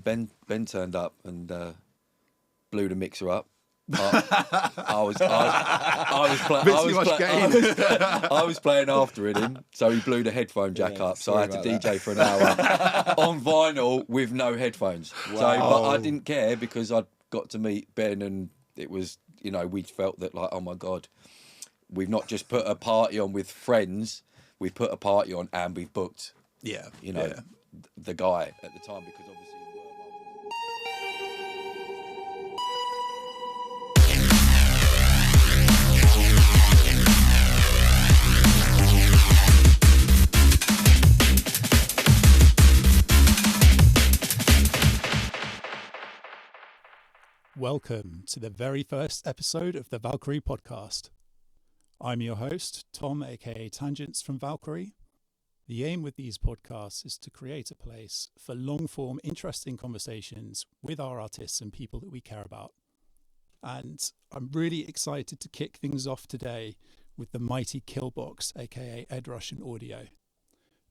then Ben turned up and blew the mixer up. I was playing after him, so he blew the headphone jack up. So I had to DJ for an hour on vinyl with no headphones. Wow. So, but I didn't care because I'd got to meet Ben, and it was, you know, we felt that like, oh my God, we've not just put a party on with friends, we've put a party on and we've booked, you know, the guy at the time, because obviously. Welcome to the very first episode of the Valkyrie podcast. I'm your host, Tom, aka Tangents from Valkyrie. The aim with these podcasts is to create a place for long-form, interesting conversations with our artists and people that we care about. And I'm really excited to kick things off today with the mighty Killbox, aka Ed Russian Audio.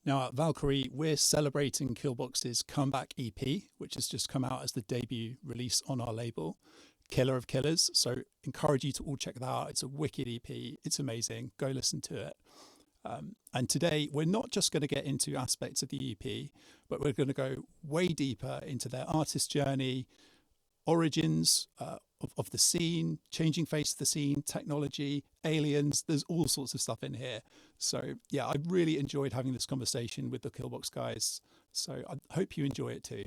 Now at Valkyrie, we're celebrating Killbox's comeback EP, which has just come out as the debut release on our label, Killer of Killers. So encourage you to all check that out. It's a wicked EP. It's amazing. Go listen to it. And today, we're not just going to get into aspects of the EP, but we're going to go way deeper into their artist journey, origins of the scene, changing face of the scene, technology, aliens. There's all sorts of stuff in here. So yeah, I really enjoyed having this conversation with the Killbox guys. So I hope you enjoy it too.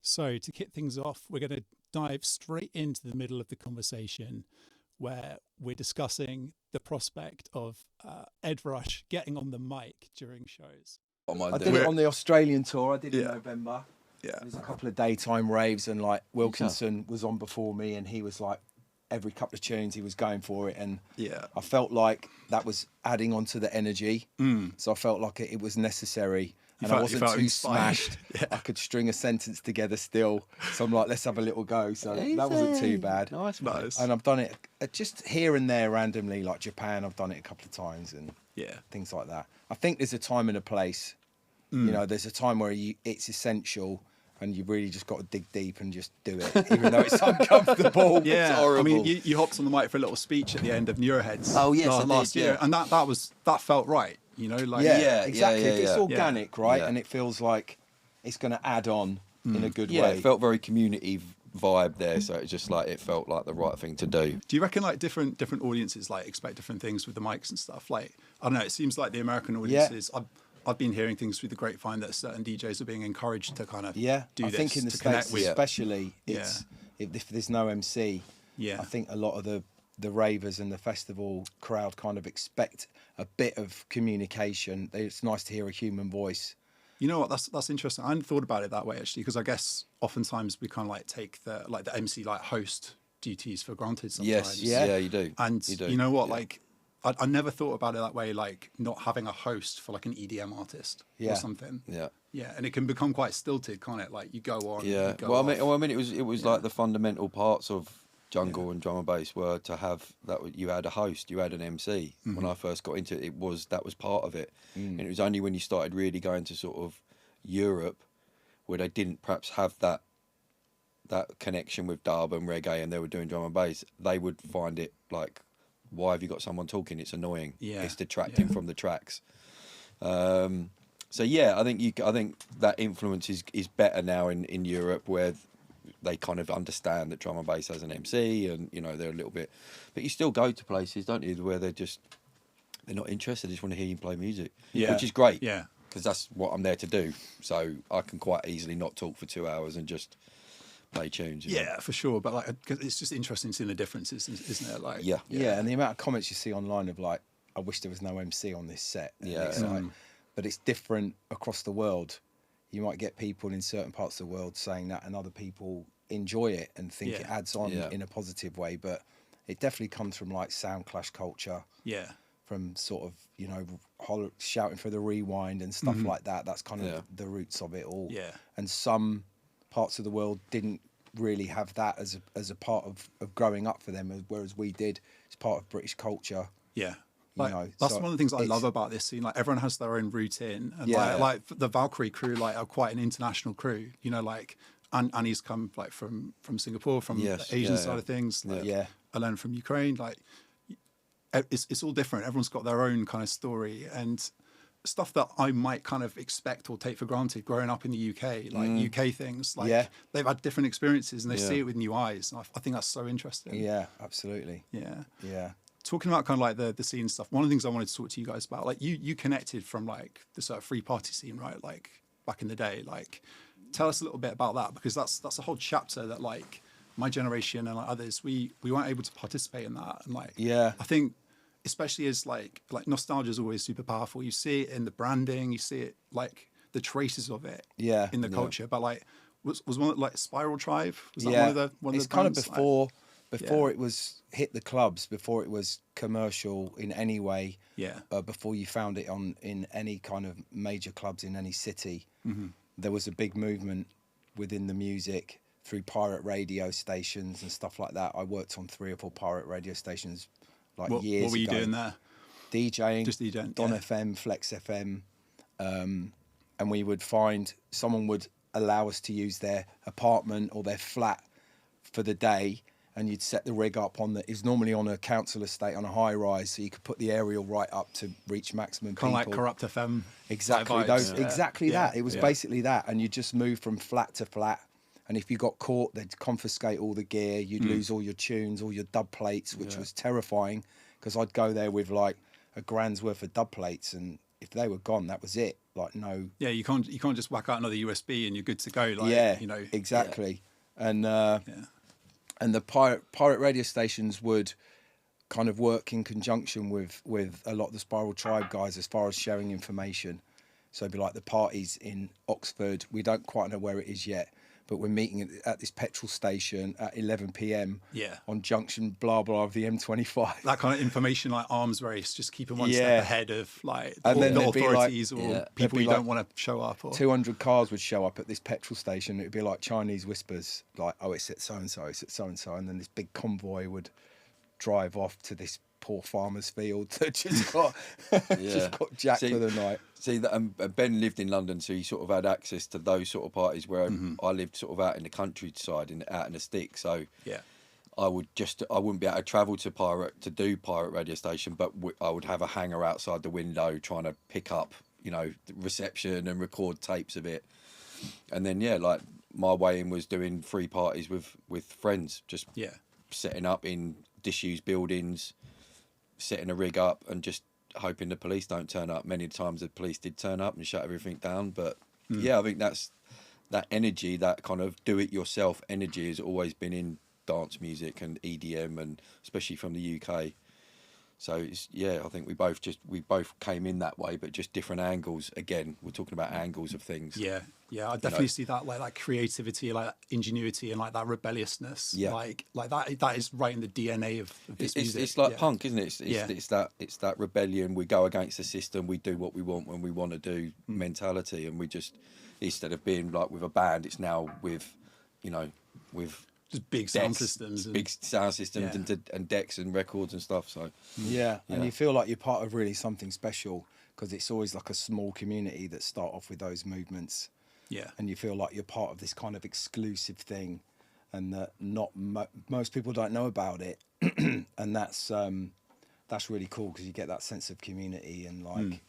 So to kick things off, we're going to dive straight into the middle of the conversation where we're discussing the prospect of Ed Rush getting on the mic during shows. I did it on the Australian tour. I did it in November. Yeah, there's a couple of daytime raves, and like Wilkinson was on before me, and he was like every couple of tunes he was going for it, and I felt like that was adding on to the energy. So I felt like it was necessary, and I wasn't too smashed. I could string a sentence together still, so I'm like, let's have a little go. So that wasn't too bad. Nice. And I've done it just here and there randomly, like Japan. I've done it a couple of times, and things like that. I think there's a time and a place. You know, there's a time where it's essential. And you really just got to dig deep and just do it, even though it's uncomfortable. Yeah, it's horrible. I mean, you hopped on the mic for a little speech at the end of Neuroheads. Oh yes, last year, and that felt right. You know, like exactly. It's organic, right? And it feels like it's going to add on in a good way. Yeah, it felt very community vibe there, so it just like it felt like the right thing to do. Do you reckon like different audiences like expect different things with the mics and stuff? Like I don't know, it seems like the American audiences. I've been hearing things through the grapevine that certain DJs are being encouraged to kind of do this. I think in the States especially, if there's no MC, I think a lot of the ravers and the festival crowd kind of expect a bit of communication. It's nice to hear a human voice. You know what? That's interesting. I hadn't thought about it that way actually, because I guess oftentimes we kind of like take the MC like host duties for granted sometimes. Yes, you do. And you know what? Like I never thought about it that way, like not having a host for like an EDM artist or something. Yeah, and it can become quite stilted, can't it? Like you go on. Yeah. I mean, it was like the fundamental parts of jungle and drum and bass were to have that. You had a host, you had an MC. When I first got into it, that was part of it. And it was only when you started really going to sort of Europe, where they didn't perhaps have that connection with dub and reggae, and they were doing drum and bass, they would find it like, why have you got someone talking? It's annoying. It's detracting from the tracks. So I think that influence is better now in Europe, where they kind of understand that drum and bass has an MC, and you know they're a little bit. But you still go to places, don't you, where they're not interested. They just want to hear you play music, which is great. Yeah, because that's what I'm there to do. So I can quite easily not talk for 2 hours and just play tunes. You know? For sure. But like, it's just interesting seeing the differences, isn't it? Like, and the amount of comments you see online of like, I wish there was no MC on this set. And but it's different across the world. You might get people in certain parts of the world saying that, and other people enjoy it and think it adds on in a positive way. But it definitely comes from like sound clash culture. Yeah. From sort of, you know, shouting for the rewind and stuff like that. That's kind of the roots of it all. Yeah. And some parts of the world didn't really have that as a part of growing up for them, whereas we did. It's part of British culture. Yeah. That's one of the things I love about this scene. Like everyone has their own routine, and like the Valkyrie crew like are quite an international crew. You know, like Annie's come like from Singapore, from the Asian side of things. Like, I learned from Ukraine. Like, it's all different. Everyone's got their own kind of story, and stuff that I might kind of expect or take for granted growing up in the UK, like UK things, like they've had different experiences and they see it with new eyes. And I think that's so interesting. Yeah, absolutely. Yeah. Talking about kind of like the scene stuff, one of the things I wanted to talk to you guys about, like you connected from like the sort of free party scene, right? Like back in the day, like tell us a little bit about that, because that's a whole chapter that like my generation and like others, we weren't able to participate in that. And like, I think, especially as like nostalgia is always super powerful. You see it in the branding, you see it like the traces of it in the culture. But like, was one like Spiral Tribe? Was that one of the kind of bands? before it was hit the clubs, before it was commercial in any way. Before you found it in any kind of major clubs in any city, there was a big movement within the music through pirate radio stations and stuff like that. I worked on 3 or 4 pirate radio stations. Like years ago. What were you doing there? DJing, just DJing, Don FM, Flex FM, and we would find someone would allow us to use their apartment or their flat for the day, and you'd set the rig up it's normally on a council estate on a high rise, so you could put the aerial right up to reach maximum kind people. of like Corrupt FM. Exactly that. It was basically that, and you just move from flat to flat. And if you got caught, they'd confiscate all the gear. You'd lose all your tunes, all your dub plates, which was terrifying, because I'd go there with like $1,000's worth of dub plates, and if they were gone, that was it. Like no. Yeah, you can't just whack out another USB and you're good to go. Like, you know. Exactly. And the pirate radio stations would kind of work in conjunction with a lot of the Spiral Tribe guys as far as sharing information. So it'd be like the parties in Oxford. We don't quite know where it is yet, but we're meeting at this petrol station at 11 p.m. On junction blah blah of the M25. That kind of information, like arms race, just keeping one step ahead of like all the authorities or people you don't want to show up. Or 200 cars would show up at this petrol station. It'd be like Chinese whispers, like, oh, it's at so and so, it's at so and so, and then this big convoy would drive off to this poor farmer's field that just got jacked for the night. See that Ben lived in London, so he sort of had access to those sort of parties. Where I lived sort of out in the countryside, out in the sticks. So I wouldn't be able to travel to do pirate radio station, but I would have a hanger outside the window trying to pick up, you know, the reception and record tapes of it. And then like my way in was doing free parties with friends, just setting up in disused buildings, setting a rig up and just hoping the police don't turn up. Many times the police did turn up and shut everything down, but I think that's that energy, that kind of do-it-yourself energy has always been in dance music and EDM, and especially from the UK. So it's, I think we both came in that way, but just different angles. Again, we're talking about angles of things. I definitely see that, like that creativity, like that ingenuity, and like that rebelliousness. Like that is right in the DNA of this music. It's like punk, isn't it? It's that rebellion. We go against the system. We do what we want when we want to do mentality, and we just, instead of being like with a band, it's now with just big sound systems, and decks and records and stuff. So and you feel like you're part of really something special, because it's always like a small community that start off with those movements. And you feel like you're part of this kind of exclusive thing, and that most people don't know about it, and that's really cool, because you get that sense of community and like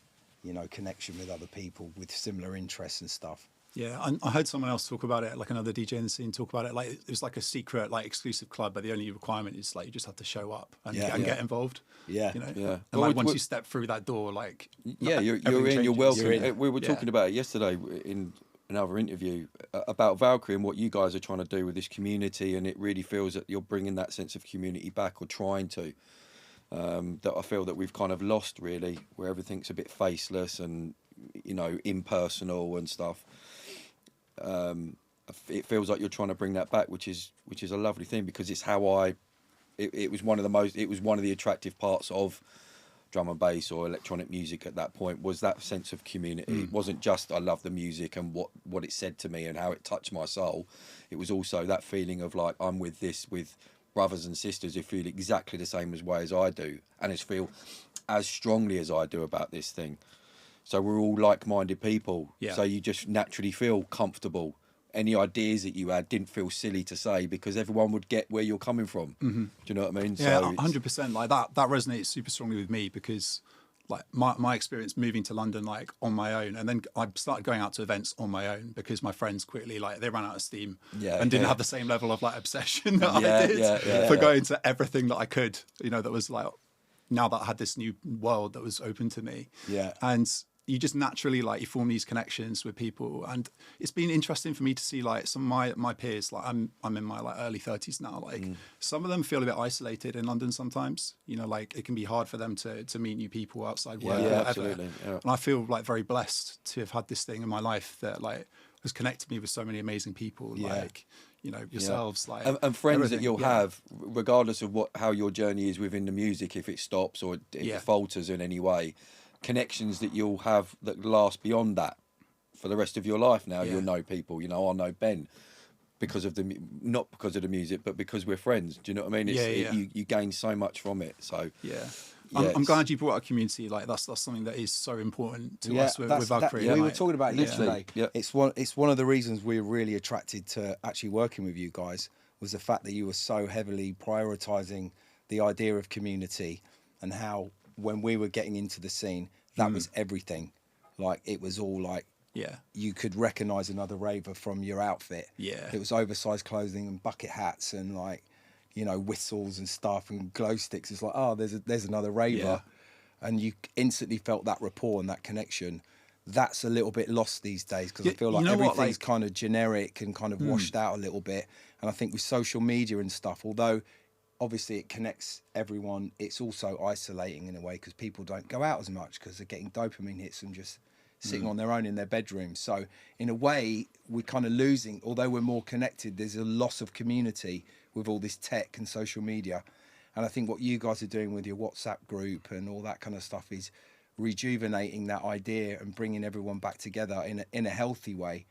connection with other people with similar interests and stuff. Yeah, I heard someone else talk about it, like another DJ in the scene talk about it, like it was like a secret, like exclusive club, but the only requirement is like you just have to show up and get involved. And like once you step through that door, like you're in, you're welcome. We were talking about it yesterday in another interview about Valkyrie and what you guys are trying to do with this community, and it really feels that you're bringing that sense of community back, or trying to. That I feel that we've kind of lost, really, where everything's a bit faceless and impersonal and stuff. It feels like you're trying to bring that back, which is a lovely thing, because it's how it was one of the attractive parts of drum and bass or electronic music at that point, was that sense of community. It wasn't just I love the music and what it said to me and how it touched my soul. It was also that feeling of like I'm with brothers and sisters who feel exactly the same way as I do, and feel as strongly as I do about this thing. So we're all like-minded people. So you just naturally feel comfortable any ideas that you had didn't feel silly to say because everyone would get where you're coming from. Do you know what I mean? Yeah, So 100%. Like that resonates super strongly with me because like my experience moving to London like on my own, and then I started going out to events on my own because my friends quickly like they ran out of steam and didn't have the same level of like obsession that I did for going to everything that I could, you know, that was like now that I had this new world that was open to me. Yeah. And you just naturally like you form these connections with people, and it's been interesting for me to see like some of my peers, like I'm in my like early 30s now, like some of them feel a bit isolated in London sometimes, you know, like it can be hard for them to meet new people outside work or whatever. Absolutely, yeah. And I feel like very blessed to have had this thing in my life that like has connected me with so many amazing people, like, you know, yourselves, like and friends everything. that you'll have, regardless of how your journey is within the music, if it stops or it falters in any way, connections that you'll have that last beyond that for the rest of your life. Now you'll know people, you know, I know Ben because of not because of the music, but because we're friends. Do you know what I mean? You gain so much from it. So I'm glad you brought a community. Like that's something that is so important to us with Valkyrie. We were talking about it yesterday. It's one of the reasons we're really attracted to actually working with you guys was the fact that you were so heavily prioritizing the idea of community, and how when we were getting into the scene, that was everything. Like it was all like, you could recognize another raver from your outfit. It was oversized clothing and bucket hats and like, you know, whistles and stuff and glow sticks. It's like, oh, there's another raver, and you instantly felt that rapport and that connection. That's a little bit lost these days because I feel like everything's kind of generic and kind of washed out a little bit. And I think with social media and stuff, although obviously it connects everyone, it's also isolating in a way because people don't go out as much because they're getting dopamine hits and just sitting on their own in their bedroom. So in a way, we're kind of losing, although we're more connected, there's a loss of community with all this tech and social media. And I think what you guys are doing with your WhatsApp group and all that kind of stuff is rejuvenating that idea and bringing everyone back together in a healthy way,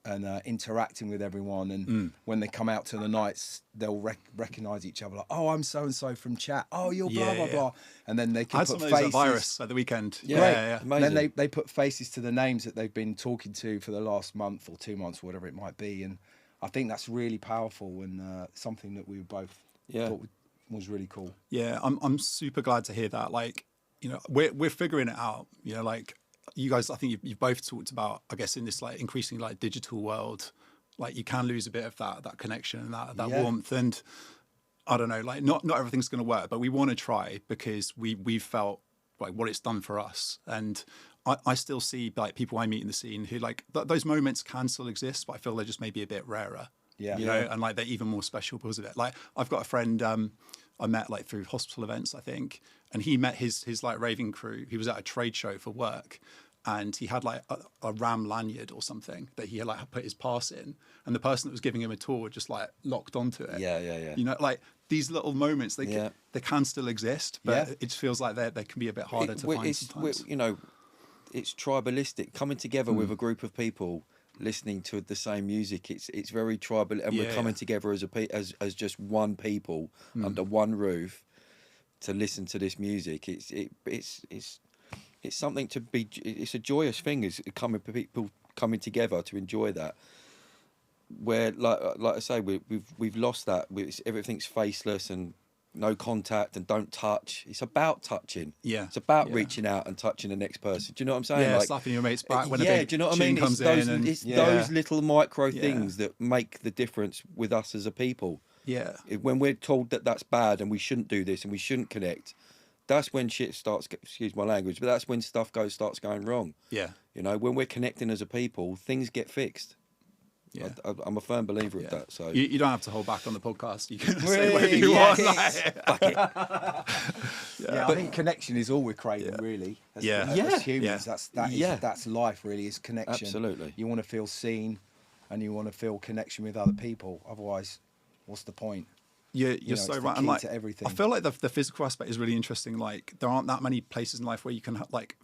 and interacting with everyone. And when they come out to the nights, they'll recognize each other. Like, oh, I'm so and so from chat. Oh, you're blah blah blah. And then they can put faces. Virus at the weekend. And then they put faces to the names that they've been talking to for the last month or 2 months, whatever it might be. And I think that's really powerful and something that we both thought was really cool. Yeah, I'm super glad to hear that. Like, you know, we're figuring it out. You know, like you guys, I think you've both talked about, I guess, in this like increasingly like digital world, like you can lose a bit of that connection and that warmth. And I don't know, like not everything's going to work, but we want to try because we've felt like what it's done for us. And I still see like people I meet in the scene who like those moments can still exist, but I feel they're just maybe a bit rarer. You know, and like they're even more special because of it. Like I've got a friend I met like through hospital events, I think, and he met his like raving crew. He was at a trade show for work, and he had like a RAM lanyard or something that he had like put his pass in, and the person that was giving him a tour just like locked onto it. Yeah. You know, like these little moments, they can still exist, but it just feels like they can be a bit harder to find sometimes. You know, it's tribalistic, coming together with a group of people listening to the same music. It's very tribal, and we're coming together as just one people under one roof to listen to this music. It's something to be. It's a joyous thing. Is people coming together to enjoy that. Where like I say, we've lost that. Everything's faceless and no contact and don't touch. It's about touching. It's about reaching out and touching the next person. Do you know what I'm saying? Yeah, like, slapping your mate's back when a big do you know what I mean? comes it's in. It's those little micro things that make the difference with us as a people. Yeah. When we're told that that's bad and we shouldn't do this and we shouldn't connect, that's when shit starts, excuse my language, but that's when stuff starts going wrong. Yeah. You know, when we're connecting as a people, things get fixed. Yeah. I'm a firm believer of that. So you don't have to hold back on the podcast. You can say whatever you want. Fuck it. But I think connection is all we're craving, really. As humans, that's life. Really, is connection. Absolutely. You want to feel seen, and you want to feel connection with other people. Otherwise, what's the point? You're so right. And everything. I feel like the physical aspect is really interesting. Like there aren't that many places in life where you can like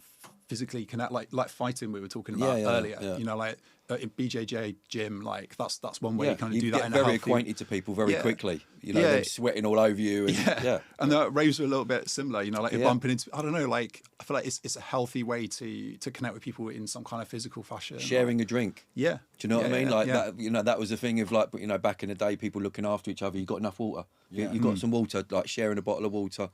physically connect, like fighting we were talking about earlier. You know, like in BJJ gym, like that's one way you kind of do that. Get in very a healthy... acquainted to people very quickly. You know, them sweating all over you. And, and the raves are a little bit similar. You know, like you're bumping into. I don't know. Like I feel like it's a healthy way to connect with people in some kind of physical fashion. Sharing a drink. Yeah. Do you know what I mean? Like that. You know, that was the thing of like, you know, back in the day, people looking after each other. You got enough water. You got some water. Like sharing a bottle of water.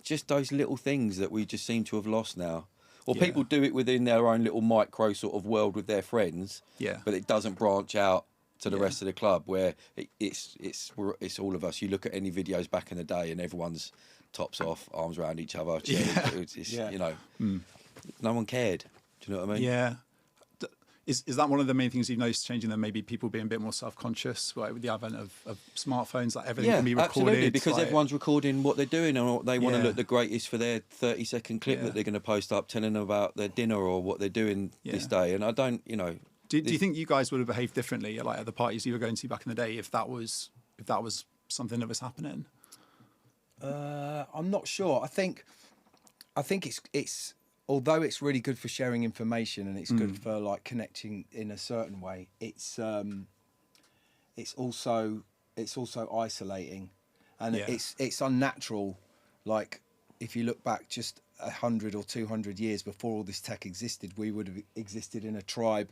Just those little things that we just seem to have lost now. Or people do it within their own little micro sort of world with their friends. Yeah. But it doesn't branch out to the rest of the club, where it's all of us. You look at any videos back in the day, and everyone's tops off, arms around each other. You know, no one cared. Do you know what I mean? Yeah. Is that one of the main things you've noticed changing? Then maybe people being a bit more self-conscious, like with the advent of smartphones, like everything can be recorded. Absolutely, because everyone's recording what they're doing, and they want to look the greatest for their 30-second clip that they're going to post up, telling them about their dinner or what they're doing this day. And I don't, you know. Do you think you guys would have behaved differently, like at the parties you were going to back in the day, if that was something that was happening? I'm not sure. I think it's although it's really good for sharing information and it's good for like connecting in a certain way, it's also isolating, and it's unnatural. Like if you look back just 100 or 200 years before all this tech existed, we would have existed in a tribe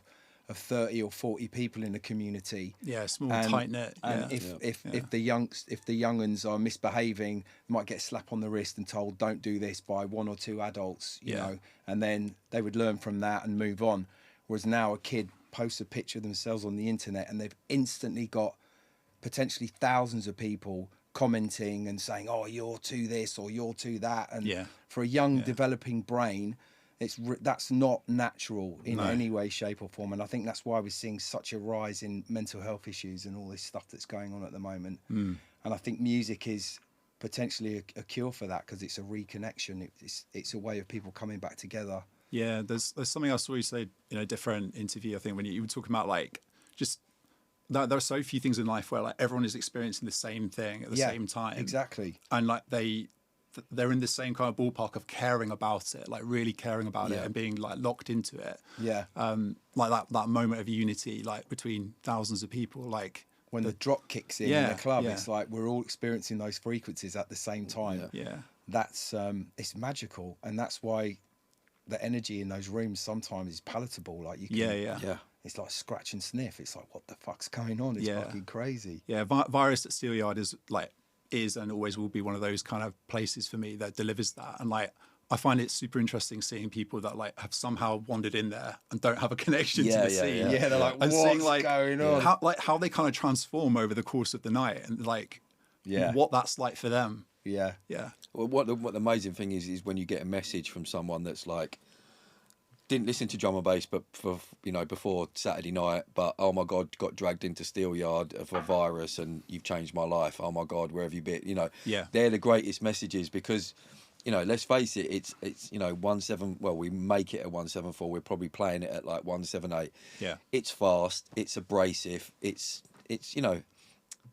of 30 or 40 people in a community. Yeah, small, tight knit. And if the younguns are misbehaving, might get a slap on the wrist and told don't do this by one or two adults, you know, and then they would learn from that and move on. Whereas now a kid posts a picture of themselves on the internet and they've instantly got potentially thousands of people commenting and saying, oh, you're too this or you're too that. And for a young developing brain, that's not natural in any way, shape or form. And I think that's why we're seeing such a rise in mental health issues and all this stuff that's going on at the moment. And I think music is potentially a cure for that, because it's a reconnection. It's a way of people coming back together. Yeah, there's something I saw you say in a different interview, I think, when you were talking about like just there are so few things in life where like everyone is experiencing the same thing at the same time. Exactly. And like they're in the same kind of ballpark of caring about it, like really caring about it and being like locked into it. Yeah. Like that moment of unity, like between thousands of people, like when the drop kicks in the club, it's like we're all experiencing those frequencies at the same time. Yeah. That's it's magical, and that's why the energy in those rooms sometimes is palatable. Like you can, it's like scratch and sniff. It's like, what the fuck's going on? It's fucking crazy. Yeah. Virus at Steelyard is and always will be one of those kind of places for me that delivers that. And like I find it super interesting seeing people that like have somehow wandered in there and don't have a connection to the scene. Yeah, they're like, what's seeing, like, going on? How they kind of transform over the course of the night, and like what that's like for them. Yeah. Well, what the amazing thing is when you get a message from someone that's like, didn't listen to drum and bass, but for before Saturday night, but oh my god, got dragged into Steelyard for a virus and you've changed my life. Oh my god, where have you been? They're the greatest messages, because let's face it, it's 17. Well, we make it at 174. We're probably playing it at like 178. Yeah, it's fast, it's abrasive, it's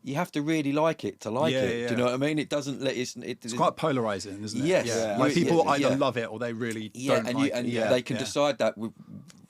you have to really like it to like it. Do you know what I mean? It doesn't let it's quite polarizing, isn't it? Yes. Yeah. Like people either love it or they really don't like it. They can decide that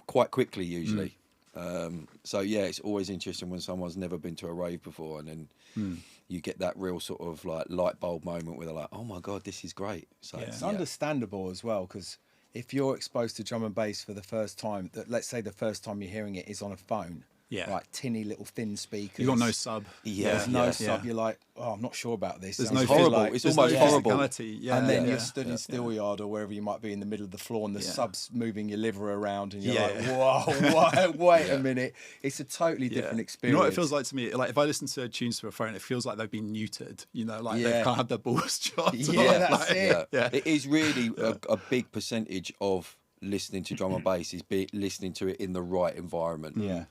quite quickly usually. So it's always interesting when someone's never been to a rave before, and then you get that real sort of like light bulb moment where they're like, oh my god, this is great. So it's understandable as well, because if you're exposed to drum and bass for the first time, let's say the first time you're hearing it is on a phone. Yeah, like tinny little thin speakers. You got no sub. There's no sub. You're like, oh, I'm not sure about this. There's no horrible. Like, it's almost horrible. And then you're stood in Steelyard or wherever you might be in the middle of the floor, and the sub's moving your liver around, and you're like, whoa, wait a minute. It's a totally different experience. You know what it feels like to me? Like if I listen to tunes for a phone, it feels like they've been neutered. Like they've kind of had their balls chopped. That's it. It is really a big percentage of listening to drum and bass is listening to it in the right environment. Yeah.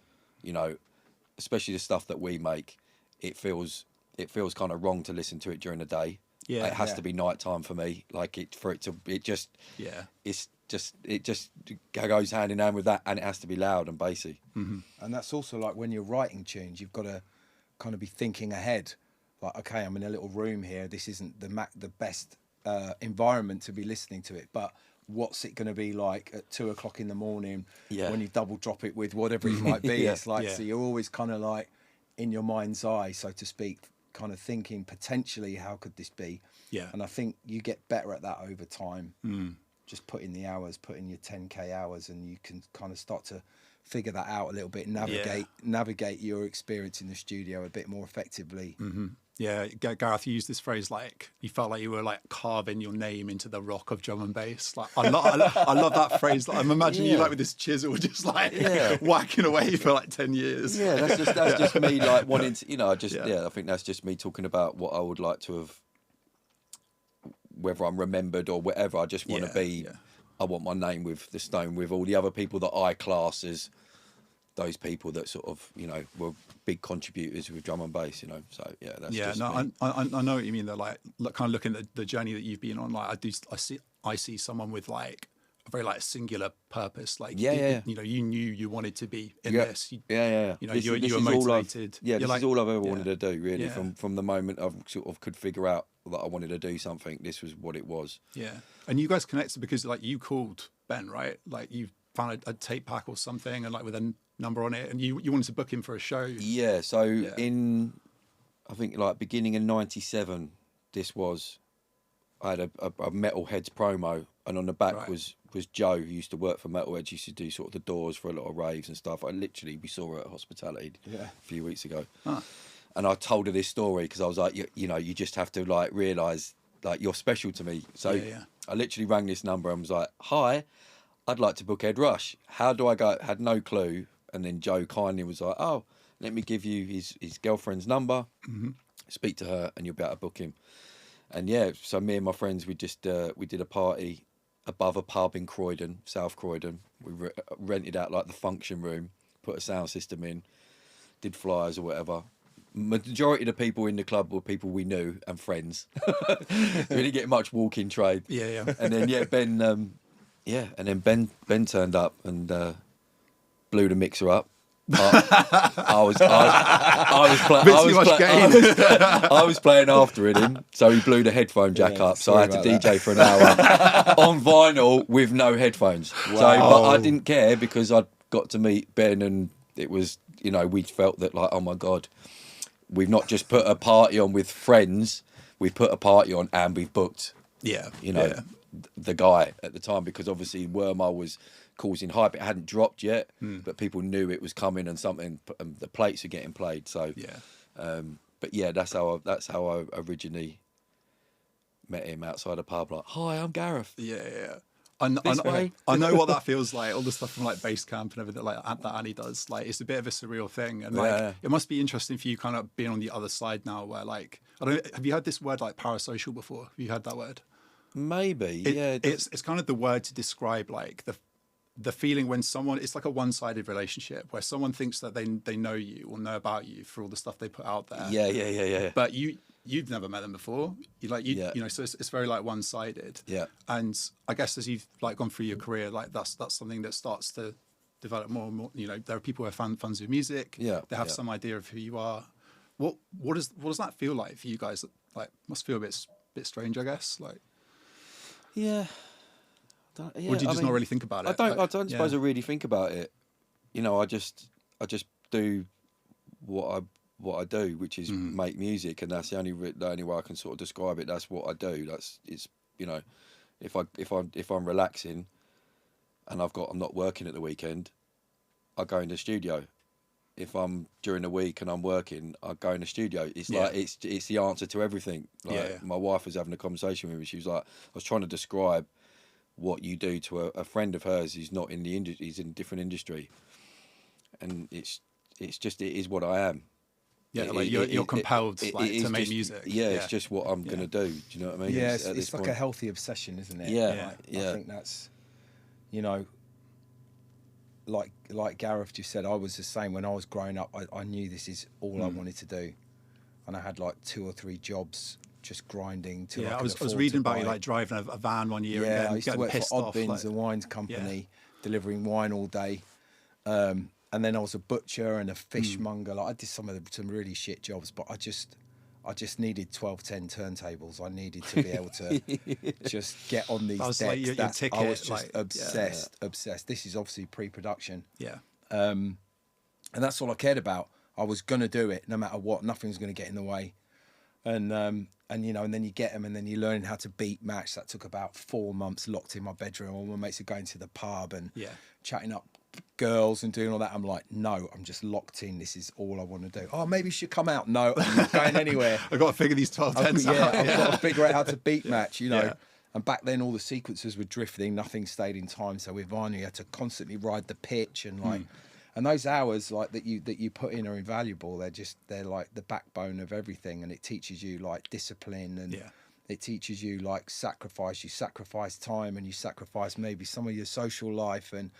Especially the stuff that we make, it feels kind of wrong to listen to it during the day. Yeah, it has to be nighttime for me. Like it just goes hand in hand with that, and it has to be loud and bassy. Mm-hmm. And that's also like when you're writing tunes, you've got to kind of be thinking ahead. Like, okay, I'm in a little room here. This isn't the best environment to be listening to it, but what's it going to be like at 2 o'clock in the morning Yeah. when you double drop it with whatever it might be. Yeah. It's like, Yeah. so you're always kind of like in your mind's eye, so to speak, kind of thinking potentially, how could this be? Yeah. And I think you get better at that over time. Just put in the hours, put in your 10K hours, and you can kind of start to figure that out a little bit, navigate your experience in the studio a bit more effectively. Yeah, Gareth, you used this phrase like you felt like you were like carving your name into the rock of drum and bass. Like I love that phrase. Like, I'm imagining you like with this chisel, just like whacking away for like 10 years. Yeah, that's just me like wanting to, I think that's just me talking about what I would like to have, whether I'm remembered or whatever. I just want to be. Yeah. I want my name with the stone with all the other people that I class as those people that sort of, were big contributors with drum and bass, So yeah, that's just me. I know what you mean. They're like kind of looking at the journey that you've been on. Like I see someone with like a very like singular purpose. Like you knew you wanted to be in this. You were motivated. This is all I've ever wanted to do. Really, from the moment I sort of could figure out that I wanted to do something, this was what it was. Yeah, and you guys connected because like you called Ben, right? Like you found a tape pack or something, and like with a number on it, and you wanted to book him for a show. Yeah, so in, I think like beginning in '97, I had a Metalheads promo, and on the back was Joe, who used to work for Metalheads, used to do sort of the doors for a lot of raves and stuff. We saw her at Hospitality a few weeks ago. And I told her this story because I was like, you just have to like realise like you're special to me. So I literally rang this number and was like, hi, I'd like to book Ed Rush. How do I go? Had no clue. And then Joe kindly was like, oh, let me give you his girlfriend's number. Speak to her and you'll be able to book him. And so me and my friends, we did a party above a pub in Croydon, South Croydon. We rented out like the function room, put a sound system in, did flyers or whatever. Majority of the people in the club were people we knew and friends. We didn't get much walk-in trade. Yeah. And then Ben turned up and blew the mixer up. I was playing after him, so he blew the headphone jack up. So I had to DJ that for an hour on vinyl with no headphones. Wow. So, but I didn't care because I'd got to meet Ben, and it was, we felt that like, oh my God, we've not just put a party on with friends, we've put a party on and we've booked. The guy at the time, because obviously Wormhole was causing hype. It hadn't dropped yet, but people knew it was coming and the plates were getting played. So that's how I originally met him outside a pub. Like, hi, I'm Gareth. I know what that feels like. All the stuff from like Bass Camp and everything like that Annie does. Like, it's a bit of a surreal thing, and like it must be interesting for you, kind of being on the other side now, where like have you heard this word like parasocial before? Have you heard that word? Maybe, It's kind of the word to describe like the feeling when someone, it's like a one-sided relationship where someone thinks that they know you or know about you for all the stuff they put out there. Yeah. But you've never met them before. So it's very like one-sided. Yeah. And I guess as you've like gone through your career, like that's something that starts to develop more and more. There are people who are fans of music. Yeah. They have some idea of who you are. What does that feel like for you guys? Like, must feel a bit strange, I guess. Like. Yeah. Or do you just not really think about it? I don't suppose I really think about it. I just do what I do, which is make music, and that's the only way I can sort of describe it. That's what I do. If I'm relaxing and I'm not working at the weekend, I go in the studio. If I'm during the week and I'm working, I go in the studio. It's like it's the answer to everything. Like my wife was having a conversation with me. She was like, I was trying to describe what you do to a friend of hers who's not in the industry, he's in a different industry, and it is what I am. You're compelled to make music. It's just what I'm gonna do. Do you know what I mean? Yeah, it's like a healthy obsession, isn't it? I think that's, like Gareth just said, I was the same when I was growing up. I knew this is all I wanted to do, and I had like 2 or 3 jobs. Just grinding till I was reading about you like driving a van one year. I used to work for Oddbins, a wine company, delivering wine all day. And then I was a butcher and a fishmonger. Like, I did some really shit jobs, but I just needed 1210 turntables. I needed to be able to just get on these decks. Like your ticket, I was just obsessed. This is obviously pre-production. Yeah. And that's all I cared about. I was going to do it no matter what. Nothing was going to get in the way. And you know, and then you get them, and then you're learning how to beat match. That took about 4 months, locked in my bedroom. All my mates are going to the pub and chatting up girls and doing all that. I'm like, no, I'm just locked in. This is all I want to do. Oh, maybe you should come out. No, I'm not going anywhere. I've got to figure these 12 tens out. I've got to figure out how to beat match, you know. Yeah. And back then, all the sequences were drifting. Nothing stayed in time. So with Vanya, you had to constantly ride the pitch and like... And those hours like that you put in are invaluable. They're like the backbone of everything, and it teaches you like discipline, and it teaches you like sacrifice. You sacrifice time, and you sacrifice maybe some of your social life, and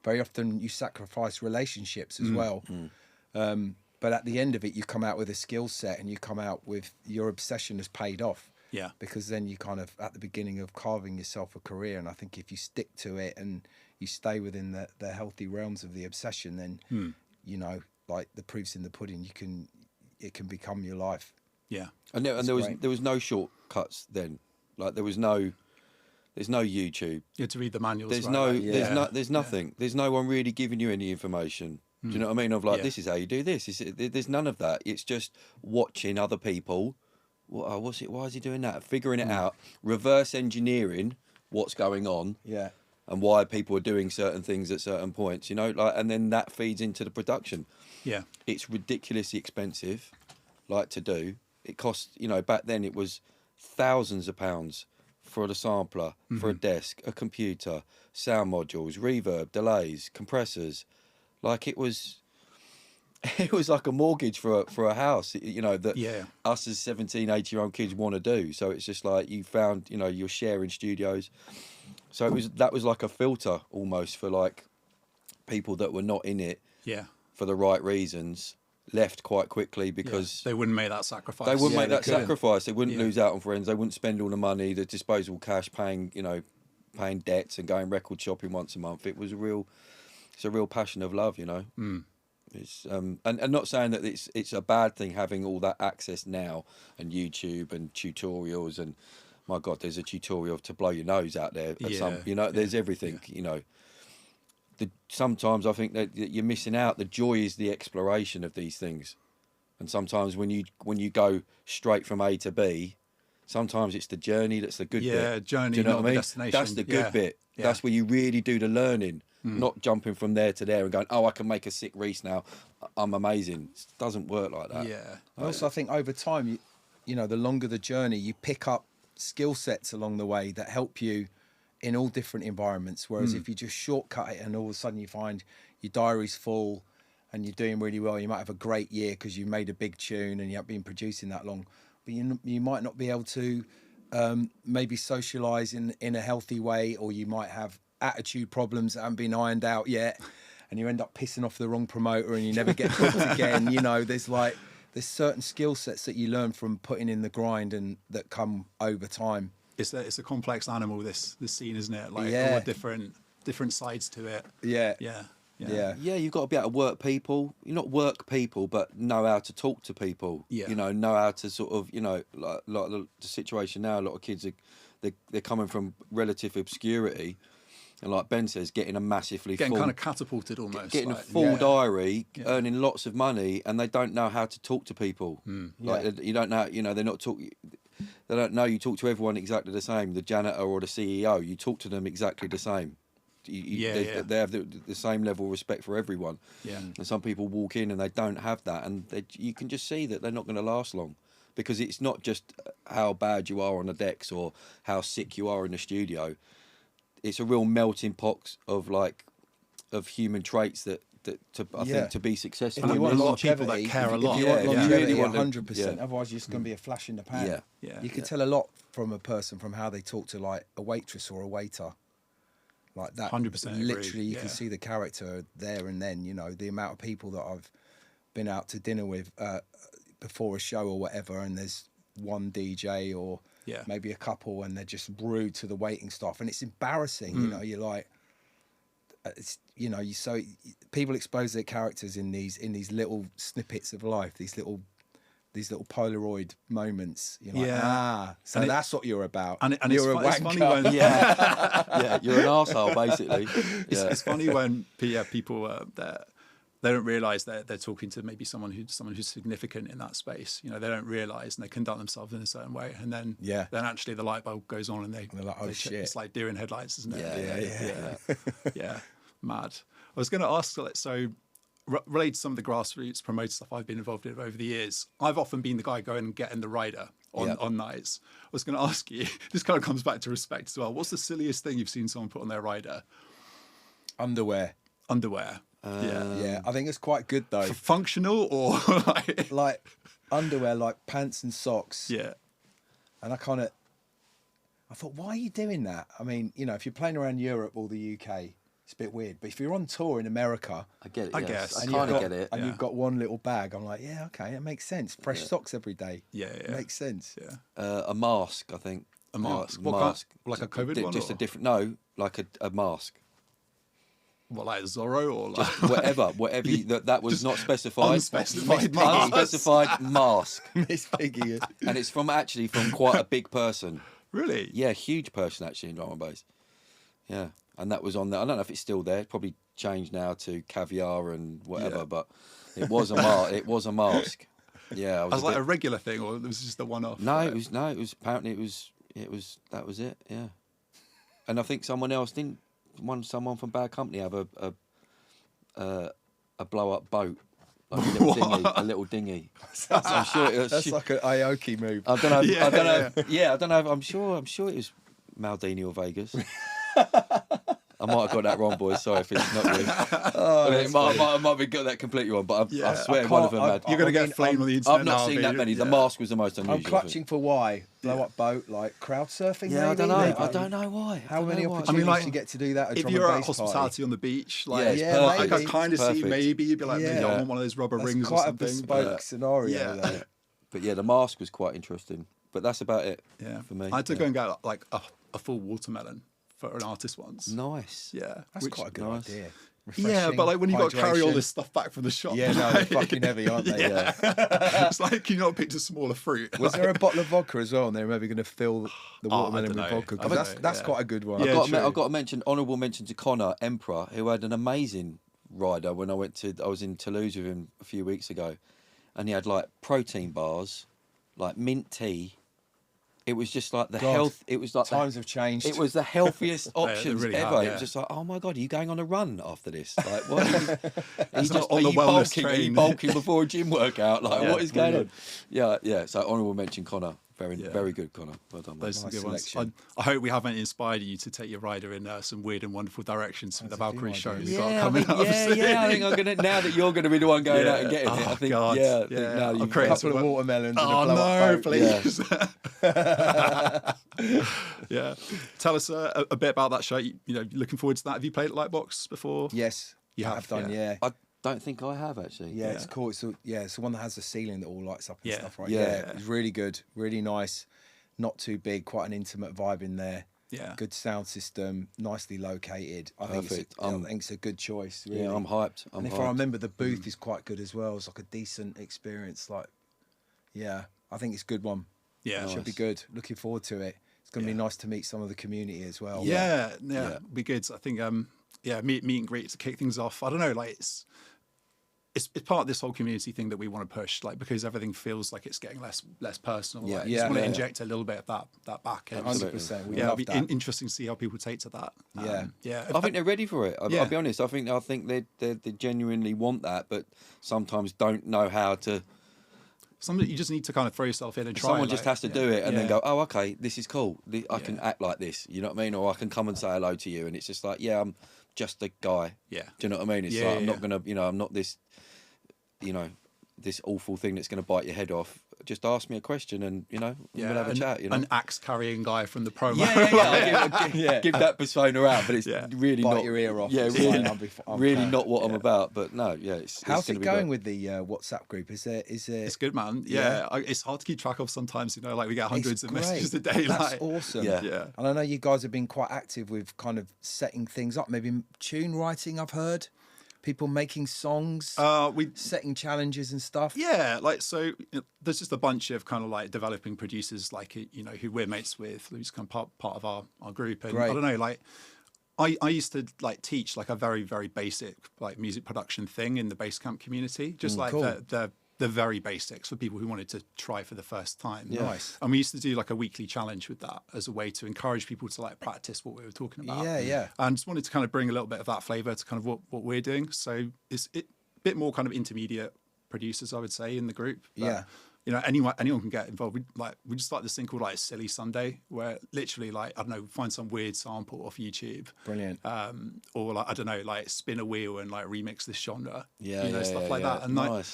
very often you sacrifice relationships as well. But at the end of it, you come out with a skill set, and you come out with your obsession has paid off. Yeah, because then you kind of at the beginning of carving yourself a career, and I think if you stick to it and you stay within the healthy realms of the obsession, then you know, like the proof's in the pudding. It can become your life. Yeah, and there was no shortcuts then. Like there's no YouTube. You had to read the manuals. There's there's nothing. Yeah. There's no one really giving you any information. Do you know what I mean? Of like, this is how you do this. There's none of that. It's just watching other people. What's it? Why is he doing that? Figuring it out, reverse engineering what's going on. Yeah. And why people are doing certain things at certain points, you know, like, and then that feeds into the production. Yeah, it's ridiculously expensive, like to do. It costs, you know, back then it was thousands of pounds for the sampler, for a desk, a computer, sound modules, reverb, delays, compressors. Like it was like a mortgage for a house, you know, that us as 17, 18-year-old kids want to do. So it's just like you found, you know, you're sharing studios. So that was like a filter almost for like people that were not in it for the right reasons, left quite quickly because they wouldn't make that sacrifice. They wouldn't make that sacrifice. They wouldn't lose out on friends. They wouldn't spend all the money, the disposable cash, paying debts and going record shopping once a month. It's a real passion of love, you know. It's and not saying that it's a bad thing having all that access now and YouTube and tutorials and. My God, there's a tutorial to blow your nose out there. There's everything, you know. Sometimes I think that you're missing out. The joy is the exploration of these things. And sometimes when you go straight from A to B, sometimes it's the journey that's the good bit. Yeah, journey, do you know what I mean? Destination. That's the good bit. Yeah. That's where you really do the learning, not jumping from there to there and going, oh, I can make a sick Reese now. I'm amazing. It doesn't work like that. Yeah. I also think over time, you know, the longer the journey, you pick up skill sets along the way that help you in all different environments, whereas if you just shortcut it and all of a sudden you find your diary's full and you're doing really well, you might have a great year because you made a big tune and you haven't been producing that long, but you might not be able to maybe socialize in a healthy way, or you might have attitude problems that haven't been ironed out yet and you end up pissing off the wrong promoter and you never get booked again. You know, there's certain skill sets that you learn from putting in the grind and that come over time. It's a complex animal, this scene, isn't it? Like all the different sides to it. Yeah. You've got to be able to work people. You not work people, but know how to talk to people. Yeah. You know how to sort of, you know, like the situation now, a lot of kids they're coming from relative obscurity. And like Ben says, getting a massively kind of catapulted almost. Getting a full diary, earning lots of money, and they don't know how to talk to people. You don't know, you know, they don't know you talk to everyone exactly the same. The janitor or the CEO, you talk to them exactly the same. They have the same level of respect for everyone. Yeah. And some people walk in and they don't have that, and you can just see that they're not going to last long. Because it's not just how bad you are on the decks or how sick you are in the studio. It's a real melting pot of human traits that I think to be successful. And you want a lot of people that care a lot. If you want longevity, 100%. Otherwise, you're just going to be a flash in the pan. Yeah. You can tell a lot from a person from how they talk to like a waitress or a waiter. Like that. 100%. Literally, you can see the character there and then. You know, the amount of people that I've been out to dinner with before a show or whatever, and there's one DJ or maybe a couple, and they're just rude to the waiting staff, and it's embarrassing. You know, you're like, so people expose their characters in these little snippets of life, these little these little Polaroid moments. You're like, Yeah. so that's what you're about. And you're it's funny when yeah, you're an arsehole, basically. It's funny when people they don't realise they're talking to maybe someone who's significant in that space. You know, they don't realise, and they conduct themselves in a certain way, and then actually the light bulb goes on, and they're like, oh shit! It's like deer in headlights, isn't it? Yeah. Mad. I was going to ask, so related to some of the grassroots promoter stuff I've been involved in over the years, I've often been the guy going and getting the rider on nights. I was going to ask you, this kind of comes back to respect as well. What's the silliest thing you've seen someone put on their rider? Underwear. Yeah, I think it's quite good though. Functional or like underwear, like pants and socks. Yeah. And I thought, why are you doing that? I mean, you know, if you're playing around Europe or the UK, it's a bit weird. But if you're on tour in America, I get it. I guess. I kind of get it. And you've got one little bag, I'm like, yeah, okay, it makes sense. Fresh socks every day. Yeah. It makes sense. Yeah. A mask, I think. A mask. What mask. Like a COVID one? Just a different. No, like a mask. What, like Zorro or like whatever that was not specified. Unspecified mask. Unspecified mask. Miss Piggy. And it's from quite a big person. Really? Yeah, huge person actually in drum and bass. Yeah, and that was on there. I don't know if it's still there. It's probably changed now to caviar and whatever, but it was a mask. It was a mask. Yeah, was like a regular thing, or it was just a one-off? No, it was apparently it was that was it. Yeah, and I think someone from Bad Company have a blow up boat, like a little dinghy. I'm sure that's like an Aoki move. I don't know. I don't know. I'm sure it was Maldini or Vegas. I might have got that wrong, boys. Sorry if it's not really. I might have got that completely wrong, but I swear one of them had. You're going to get flamed on the internet. I've not seen that many. The mask was the most unusual. I'm clutching for why. Blow up boat, like crowd surfing. Yeah, maybe? I don't know why. How many opportunities you get to do that? If you're at hospitality on the beach, like I kind of see maybe you'd be like, maybe I want one of those rubber rings or something. Quite a bespoke scenario. Yeah. But yeah, the mask was quite interesting. But that's about it. Yeah, for me. I had to go and get like a full watermelon for an artist once. Nice. Yeah, that's quite a good idea. Yeah, but like when you got to carry all this stuff back from the shop. Yeah, no, they're fucking heavy, aren't they? Yeah. It's like you not picked a smaller fruit. Was there a bottle of vodka as well, and they were maybe going to fill the watermelon with vodka? Because that's quite a good one. I've got to mention, honourable mention to Connor Emperor, who had an amazing rider when I was in Toulouse with him a few weeks ago, and he had like protein bars, like mint tea. It was just like health. It was like times have changed. It was the healthiest options really ever. have, It was just like, oh my god, are you going on a run after this? Like, what? Are you bulking before a gym workout? Like, what is going on? Yeah. So honourable mention, Connor. Very good, Connor. Well done. Those are good ones. I hope we haven't inspired you to take your rider in some weird and wonderful directions with the Valkyrie show we've got coming up. Yeah. I think I'm gonna. Now that you're going to be the one going out and getting it, I think. God. Yeah. Now a couple of watermelons. Oh and a no, please. Yeah. Tell us a bit about that show. You know, looking forward to that. Have you played at Lightbox before? Yes, you have done. Yeah. I don't think I have actually. Yeah, it's cool. It's the one that has the ceiling that all lights up and stuff, right? Yeah, it's really good, really nice, not too big, quite an intimate vibe in there. Yeah, good sound system, nicely located. I think it's a good choice. Really. Yeah, I'm hyped. If I remember, the booth is quite good as well. It's like a decent experience. Like, yeah, I think it's a good one. Yeah, it should be good. Looking forward to it. It's going to be nice to meet some of the community as well. Yeah, be good. I think meet and greet to kick things off. I don't know, like it's part of this whole community thing that we want to push, like because everything feels like it's getting less personal. Like, you just want to inject a little bit of that back. 100%. It'll be interesting to see how people take to that. I think they're ready for it. I'll be honest. I think they genuinely want that, but sometimes don't know how to. You just need to kind of throw yourself in and try. Someone just has to do it and then go, oh, okay, this is cool. I can act like this. You know what I mean? Or I can come and say hello to you, and it's just like, I'm just a guy. Yeah. Do you know what I mean? It's like I'm not gonna, I'm not this, this awful thing that's gonna bite your head off. Just ask me a question, and we'll have a chat. An axe carrying guy from the promo. Give that persona out, but it's really bite not your ear off. Yeah, really not what I'm about. But no, how's it going with the WhatsApp group? Is there? It's good, man. Yeah, it's hard to keep track of sometimes. Like we get hundreds of messages a day. That's awesome. Yeah. And I know you guys have been quite active with kind of setting things up. Maybe tune writing. I've heard. people making songs, setting challenges and stuff? Yeah, like, so there's just a bunch of kind of like developing producers, like, you know, who we're mates with, who's kind of part of our group. And Great. I don't know, like, I used to like teach like a very, very basic like music production thing in the Basecamp community, just like cool. the very basics for people who wanted to try for the first time. Yeah. Nice. And we used to do like a weekly challenge with that as a way to encourage people to like practice what we were talking about. Yeah. And just wanted to kind of bring a little bit of that flavor to kind of what we're doing. So it's a bit more kind of intermediate producers, I would say, in the group. But, Yeah. you know, anyone can get involved. We just started this thing called like Silly Sunday, where literally like, I don't know, find some weird sample off YouTube. Brilliant. Or like, I don't know, like spin a wheel and like remix this genre. Yeah, you know, stuff like that. And nice. like,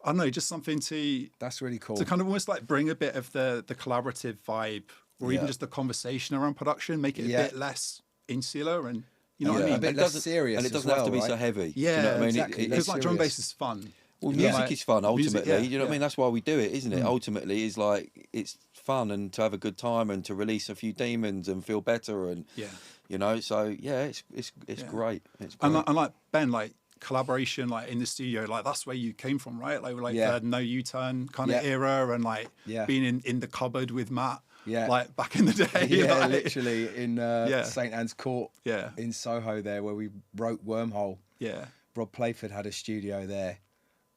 I don't know, just something to... That's really cool. To kind of almost like bring a bit of the collaborative vibe, or even just the conversation around production, make it a bit less insular, and you know what I mean? A bit less serious, and it doesn't have to be so heavy. Yeah, do you know what I mean? Exactly. Because like drum and bass is fun. Well, music is fun ultimately. Music, you know what I mean? That's why we do it, isn't it? Ultimately, is like it's fun and to have a good time and to release a few demons and feel better and you know. So yeah, it's great. It's great. And like Ben, like collaboration, like in the studio, like that's where you came from, right? Like the No U-Turn kind of era, and like being in the cupboard with Matt. Yeah, like back in the day. Yeah, like, literally in St Anne's Court. Yeah, in Soho there, where we wrote Wormhole. Yeah, Rob Playford had a studio there,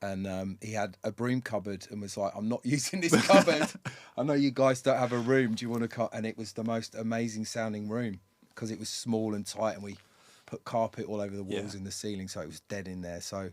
and he had a broom cupboard, and was like, "I'm not using this cupboard. I know you guys don't have a room. Do you want to cut?" And it was the most amazing sounding room because it was small and tight, and we put carpet all over the walls and the ceiling, so it was dead in there. So,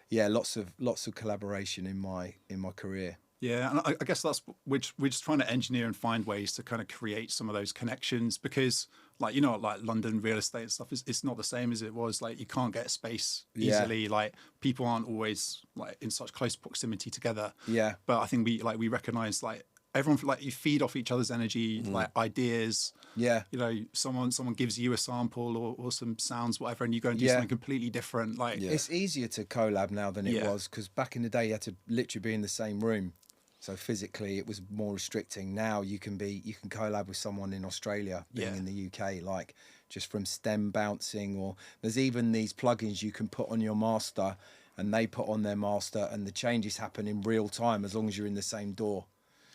yeah, lots of collaboration in my career. Yeah, and I guess that's we're just trying to engineer and find ways to kind of create some of those connections, because, like, you know, like London real estate and stuff, it's not the same as it was. Like, you can't get space easily. Like, people aren't always like in such close proximity together. Yeah, but I think we recognise, like, everyone, like, you feed off each other's energy, like ideas. Yeah, you know, someone gives you a sample or some sounds, whatever, and you go and do something completely different. Like, it's easier to collab now than it was, because back in the day you had to literally be in the same room, so physically it was more restricting. Now you can collab with someone in Australia, being in the UK, like just from stem bouncing, or there's even these plugins you can put on your master and they put on their master, and the changes happen in real time as long as you're in the same door.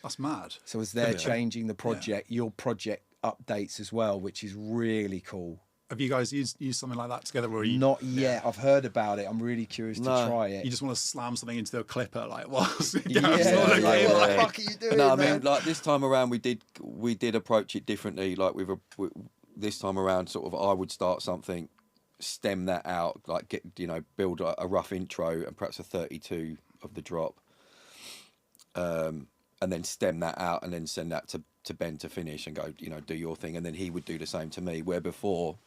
That's mad. So as they're changing the project, your project updates as well, which is really cool. Have you guys used something like that together? Or Not yet. I've heard about it. I'm really curious to try it. You just want to slam something into a clipper, like, whilst what the fuck are you doing? No, I mean, like, this time around we did approach it differently. Like, this time around, sort of, I would start something, stem that out, like, build a rough intro and perhaps a 32 of the drop. And then stem that out and then send that to Ben to finish and go, do your thing. And then he would do the same to me, where before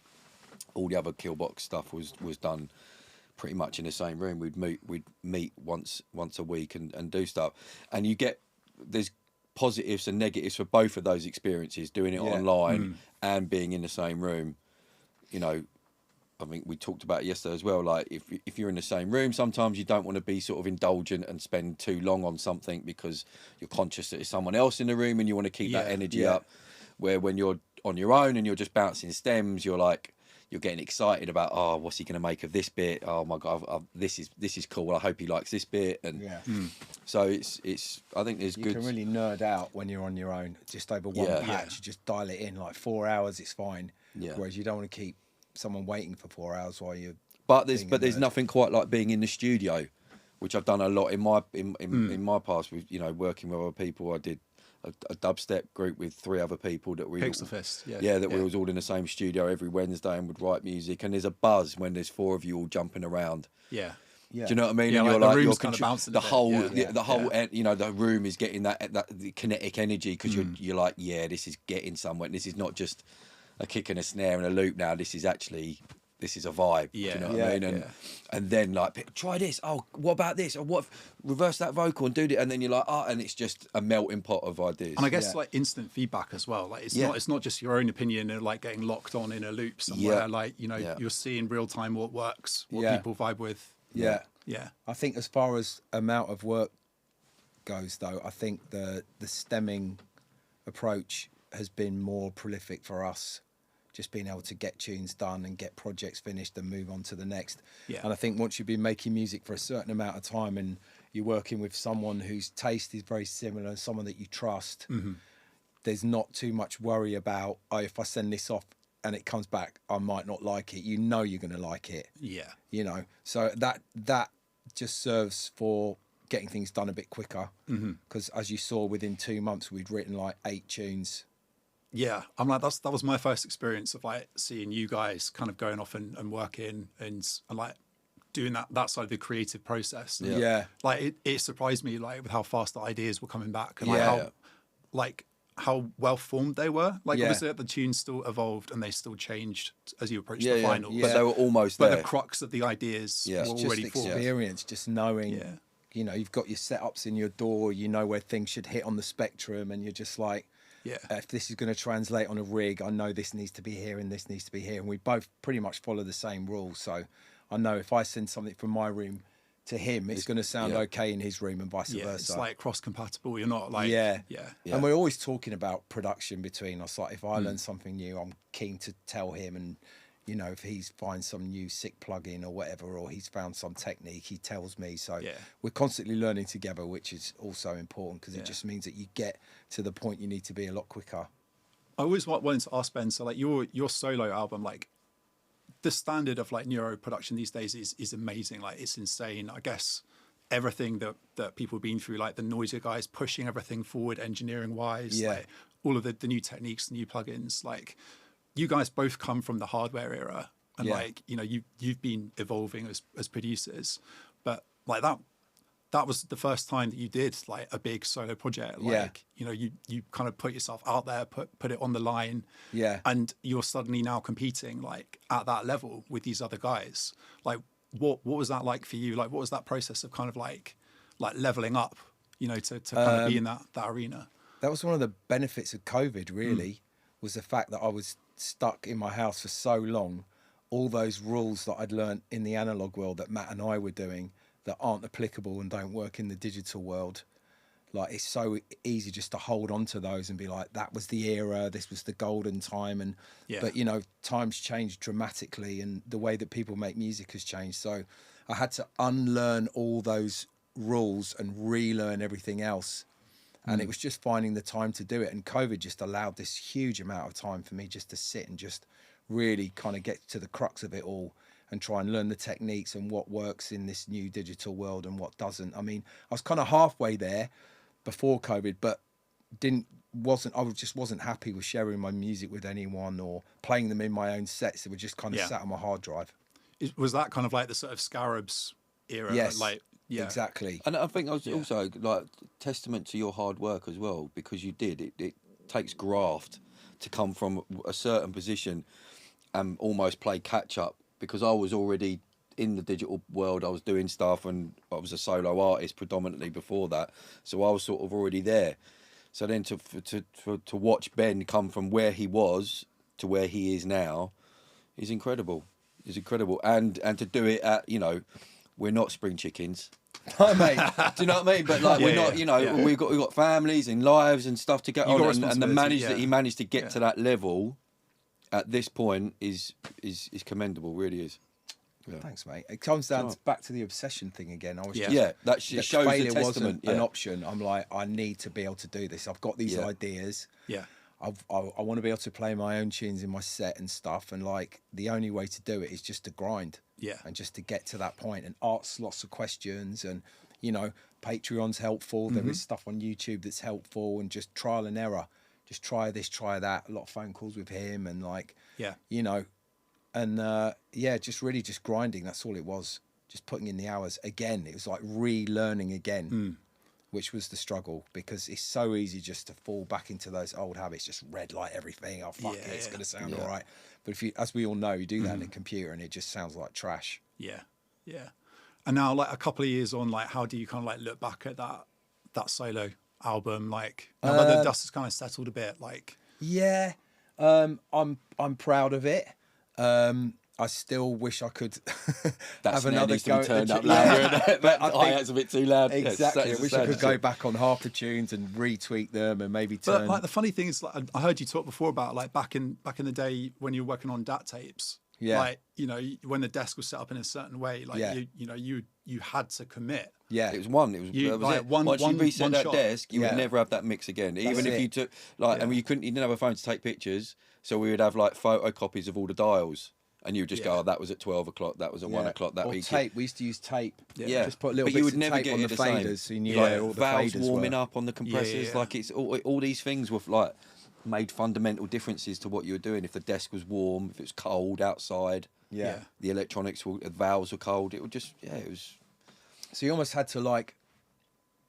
all the other Killbox stuff was done pretty much in the same room. We'd meet once a week and do stuff. And there's positives and negatives for both of those experiences, doing it online and being in the same room. I mean, we talked about it yesterday as well. Like, if you're in the same room, sometimes you don't want to be sort of indulgent and spend too long on something because you're conscious that there's someone else in the room and you want to keep that energy up. Where when you're on your own and you're just bouncing stems, you're getting excited about, oh, what's he going to make of this bit? Oh my God, this is cool. I hope he likes this bit. And so it's. I think there's you can really nerd out when you're on your own. Just over one patch, you just dial it in. Like 4 hours, it's fine. Yeah. Whereas you don't want to keep someone waiting for 4 hours while you. But there's nothing quite like being in the studio, which I've done a lot in my past with working with other people. I did a dubstep group with 3 other people that we Pixel Fist, we was all in the same studio every Wednesday and would write music. And there's a buzz when there's 4 of you all jumping around. Yeah. Do you know what I mean? Yeah, and like the room's kind of bouncing. The whole the room is getting that kinetic energy, because you're like, this is getting somewhere. This is not just a kick and a snare and a loop now. This is a vibe. Yeah. Do you know what I mean? And then, like, try this. Oh, what about this? Or what? Reverse that vocal and do it. And then you're like, and it's just a melting pot of ideas. And I guess like instant feedback as well. Like, it's not just your own opinion and like getting locked on in a loop somewhere. Like, you're seeing real time what works, what people vibe with. Yeah. I think as far as amount of work goes, though, I think the stemming approach has been more prolific for us, just being able to get tunes done and get projects finished and move on to the next. Yeah. And I think once you've been making music for a certain amount of time and you're working with someone whose taste is very similar, someone that you trust, there's not too much worry about, oh, if I send this off and it comes back, I might not like it. You know you're going to like it. Yeah. You know, so that just serves for getting things done a bit quicker. Because as you saw, within 2 months, we'd written like 8 tunes. Yeah, I'm like that was my first experience of like seeing you guys kind of going off and working and like doing that side of the creative process. Yeah. Like it surprised me like with how fast the ideas were coming back and like how well formed they were. Like obviously the tunes still evolved and they still changed as you approached the final. But they were almost there. But the crux of the ideas were already just formed. experience, just knowing, you know, you've got your setups in your door, you know where things should hit on the spectrum, and you're just like, if this is going to translate on a rig, I know this needs to be here and this needs to be here. And we both pretty much follow the same rules. So I know if I send something from my room to him, it's going to sound okay in his room and vice versa. It's like cross-compatible. You're not like... Yeah. And we're always talking about production between us. Like if I learn something new, I'm keen to tell him. And, you know, if he finds some new sick plugin or whatever, or he's found some technique, he tells me. So we're constantly learning together, which is also important because it just means that you get to the point you need to be a lot quicker. I always wanted to ask Ben, so like your solo album, like the standard of like neuro production these days is amazing. Like it's insane. I guess everything that people have been through, like the Noiser guys pushing everything forward engineering wise, like all of the new techniques, the new plugins, like you guys both come from the hardware era and like, you know, you've been evolving as producers, but like that was the first time that you did like a big solo project. Like, you know, you kind of put yourself out there, put it on the line. Yeah. And you're suddenly now competing like at that level with these other guys. Like what was that like for you? Like what was that process of kind of like leveling up, you know, to kind of be in that arena? That was one of the benefits of COVID really, was the fact that I was stuck in my house for so long. All those rules that I'd learned in the analog world that Matt and I were doing that aren't applicable and don't work in the digital world. Like it's so easy just to hold on to those and be like, that was the era, this was the golden time. And but you know, times changed dramatically and the way that people make music has changed. So I had to unlearn all those rules and relearn everything else. And it was just finding the time to do it. And COVID just allowed this huge amount of time for me just to sit and just really kind of get to the crux of it all and try and learn the techniques and what works in this new digital world and what doesn't. I mean, I was kind of halfway there before COVID, but I just wasn't happy with sharing my music with anyone or playing them in my own sets. They were just kind of sat on my hard drive. Was that kind of like the sort of Scarabs era? Yes, like, exactly. And I think I was also like testament to your hard work as well, because you did. It takes graft to come from a certain position and almost play catch up, because I was already in the digital world. I was doing stuff and I was a solo artist predominantly before that. So I was sort of already there. So then to watch Ben come from where he was to where he is now is incredible. It's incredible. And to do it at, you know, we're not spring chickens. No, mate. Do you know what I mean? But like we're not, you know, we've got families and lives and stuff to get on, and the that he managed to get to that level at this point is commendable. Really is. Yeah. Thanks, mate. It comes down back to the obsession thing again. I was that shows failure the wasn't an option. I'm like, I need to be able to do this. I've got these ideas. Yeah. I want to be able to play my own tunes in my set and stuff, and like the only way to do it is just to grind, and just to get to that point and ask lots of questions. And you know, Patreon's helpful. There is stuff on YouTube that's helpful, and just trial and error. Just try this, try that. A lot of phone calls with him, and like, you know, and just really just grinding. That's all it was. Just putting in the hours again. It was like relearning again. Which was the struggle, because it's so easy just to fall back into those old habits, just red light everything. Oh, fuck it, it's going to sound all right. But if you, as we all know, you do that in a computer and it just sounds like trash. Yeah, yeah. And now, like a couple of years on, like how do you kind of like look back at that solo album? Like now that the dust has kind of settled a bit, like I'm proud of it. I I still wish I could That have snare another needs go to be turned at up the louder. That I think- hi-hat's a bit too loud. Exactly. Yeah, I wish I could go back on half the tunes and retweak them and maybe turn. But like the funny thing is, like, I heard you talk before about like back in the day when you were working on DAT tapes. Yeah. Like, you know, when the desk was set up in a certain way, like you had to commit. Yeah. It was one. That was like it. one- Once one- you reset one that shot. desk, you Yeah. would never have that mix again. Even if it. you took like, and you didn't have a phone to take pictures, so we would have like photocopies of all the dials, and you would just go, oh, that was at 12 o'clock, that was at 1 o'clock, that or week. tape. We used to use tape. Yeah. Just put little But bits you would of never tape get on it the the same. faders, so you knew Like where all the valves faders warming were. up on the compressors, yeah. like it's all these things were like made fundamental differences to what you were doing. If the desk was warm, if it was cold outside, Yeah. the electronics, the valves were cold. It would just, it was. So you almost had to like,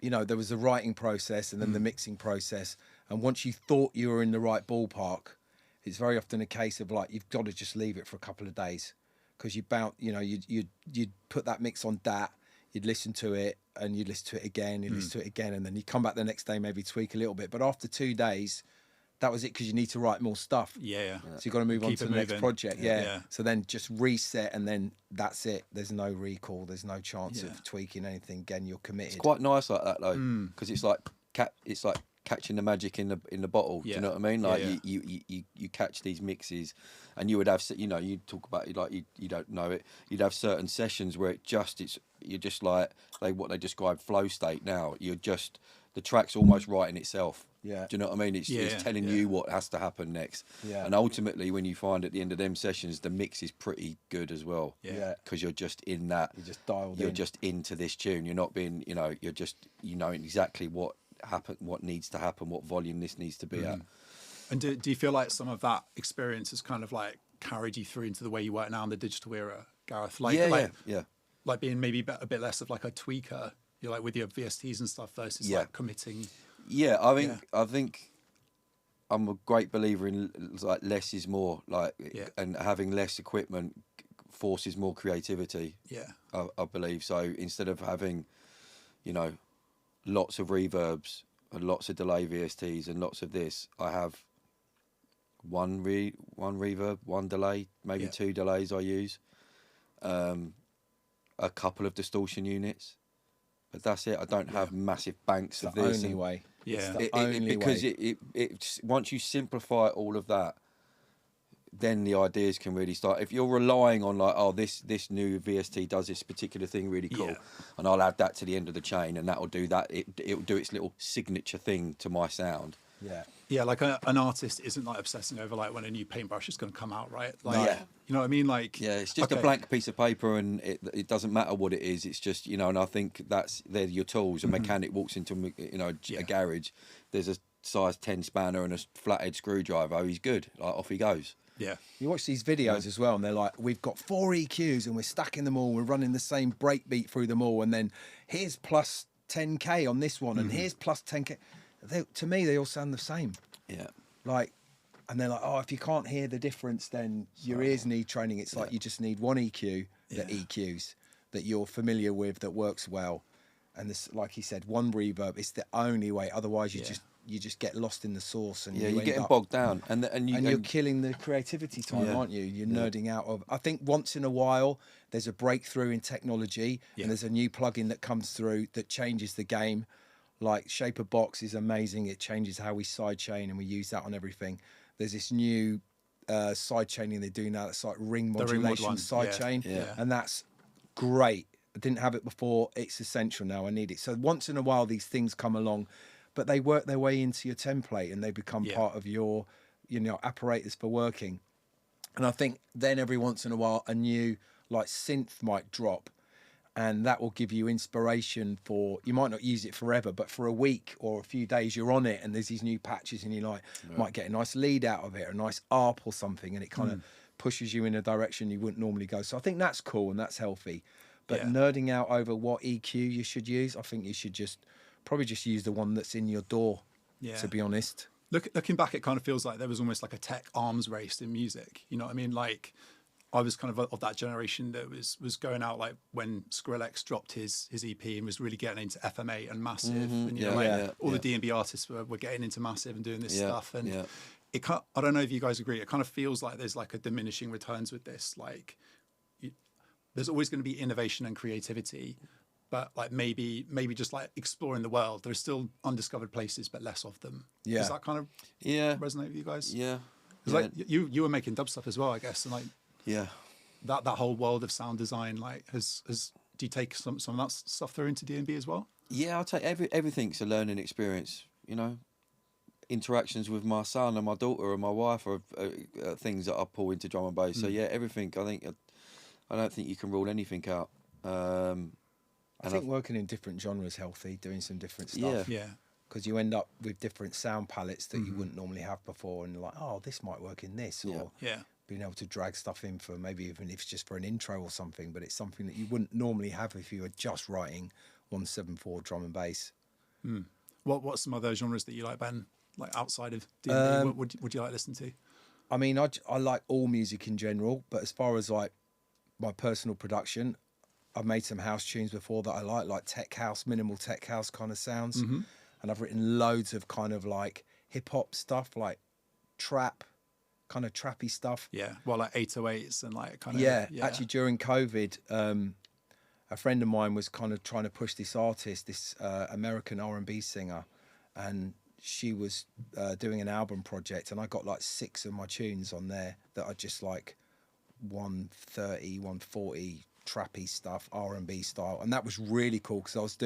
you know, there was the writing process and then the mixing process, and once you thought you were in the right ballpark, it's very often a case of like you've got to just leave it for a couple of days, because you'd put that mix on DAT, you'd listen to it and you'd listen to it again, you'd listen to it again, and then you come back the next day, maybe tweak a little bit, but after 2 days, that was it, because you need to write more stuff. Yeah. So you've got to move on Keep to it the next moving. project. Yeah. Yeah. So then just reset, and then that's it. There's no recall. There's no chance of tweaking anything again. You're committed. It's quite nice like that though, because it's like catching the magic in the bottle. Do you know what I mean? Like you catch these mixes, and you would have, you know, you talk about it like you don't know it. You'd have certain sessions where you're just like what they describe flow state. Now the track's almost writing itself. Yeah. Do you know what I mean? It's telling you what has to happen next. Yeah. And ultimately, when you find at the end of them sessions, the mix is pretty good as well. Yeah. Because you're just in that. You're just dialed You're in. just into this tune. You're not being, you know, you're just, you know exactly what happened, what needs to happen, what volume this needs to be at. And do you feel like some of that experience has kind of like carried you through into the way you work now in the digital era, Gareth? Yeah. Like being maybe a bit less of like a tweaker, you're like with your VSTs and stuff versus like committing. Yeah, I think I'm a great believer in like less is more, like, and having less equipment forces more creativity. Yeah, I believe so. Instead of having, you know, lots of reverbs and lots of delay VSTs and lots of this, I have one reverb, one delay, maybe 2 delays I use, a couple of distortion units, but that's it. I don't have massive banks of this. Only way. Yeah. Because once you simplify all of that, then the ideas can really start. If you're relying on like, oh, this new VST does this particular thing really cool, and I'll add that to the end of the chain, and that'll do that. It'll do its little signature thing to my sound. Yeah. Yeah, like an artist isn't like obsessing over like when a new paintbrush is going to come out, right? Like, you know what I mean? Like, it's just a blank piece of paper, and it doesn't matter what it is. It's just, you know, and I think they're your tools. A mechanic walks into, you know, a garage. There's a size 10 spanner and a flathead screwdriver. Oh, he's good. Like, off he goes. Yeah. You watch these videos as well, and they're like, we've got 4 EQs and we're stacking them all. We're running the same breakbeat through them all, and then here's plus 10k on this one, and here's plus 10k. To me, they all sound the same. Yeah. Like, and they're like, oh, if you can't hear the difference, then your ears need training. It's like you just need one EQ that EQs that you're familiar with, that works well, and this, like he said, one reverb. It's the only way. Otherwise, you just get lost in the source, and you're getting bogged down, and you're killing the creativity time, aren't you? You're nerding out of. I think once in a while there's a breakthrough in technology, and there's a new plugin that comes through that changes the game. Like Shape of Box is amazing. It changes how we sidechain, and we use that on everything. There's this new sidechaining they do now that's like ring modulation sidechain, and that's great. I didn't have it before. It's essential now. I need it. So once in a while these things come along, but they work their way into your template, and they become part of your, you know, apparatus for working. And I think then every once in a while a new like synth might drop, and that will give you inspiration for, you might not use it forever, but for a week or a few days you're on it, and there's these new patches, and you like might get a nice lead out of it, or a nice arp or something, and it kind of pushes you in a direction you wouldn't normally go. So I think that's cool and that's healthy. But nerding out over what EQ you should use, I think you should probably just use the one that's in your DAW, to be honest. Looking back, it kind of feels like there was almost like a tech arms race in music. You know what I mean? Like, I was kind of that generation that was going out like when Skrillex dropped his EP and was really getting into FMA and Massive, and you know, all the D&B artists were getting into Massive and doing this stuff, and I don't know if you guys agree. It kind of feels like there's like a diminishing returns with this. Like, there's always going to be innovation and creativity, but like maybe just like exploring the world. There's still undiscovered places, but less of them. Yeah. Does that kind of resonate with you guys? Yeah. Because like you were making dub stuff as well, I guess, and like Yeah. that whole world of sound design, like has do you take some of that stuff through into D&B as well? Yeah, I'll take everything's a learning experience. You know, interactions with my son and my daughter and my wife are things that I pull into drum and bass. So yeah, everything. I don't think you can rule anything out. I think working in different genres healthy, doing some different stuff. Yeah. Because you end up with different sound palettes that you wouldn't normally have before, and like, oh, this might work in this, or being able to drag stuff in for maybe even if it's just for an intro or something, but it's something that you wouldn't normally have if you were just writing 174 drum and bass. What's some other genres that you like, Ben? Like outside of D&B, what would you like to listen to? I mean, I like all music in general, but as far as like my personal production, I've made some house tunes before that I like tech house, minimal tech house kind of sounds. And I've written loads of kind of like hip hop stuff, like trap, kind of trappy stuff. Yeah, well, like 808s and like kind of... Yeah, actually during COVID, a friend of mine was kind of trying to push this artist, this American R&B singer, and she was doing an album project, and I got like 6 of my tunes on there that are just like 130, 140 trappy stuff, R&B style, and that was really cool because I was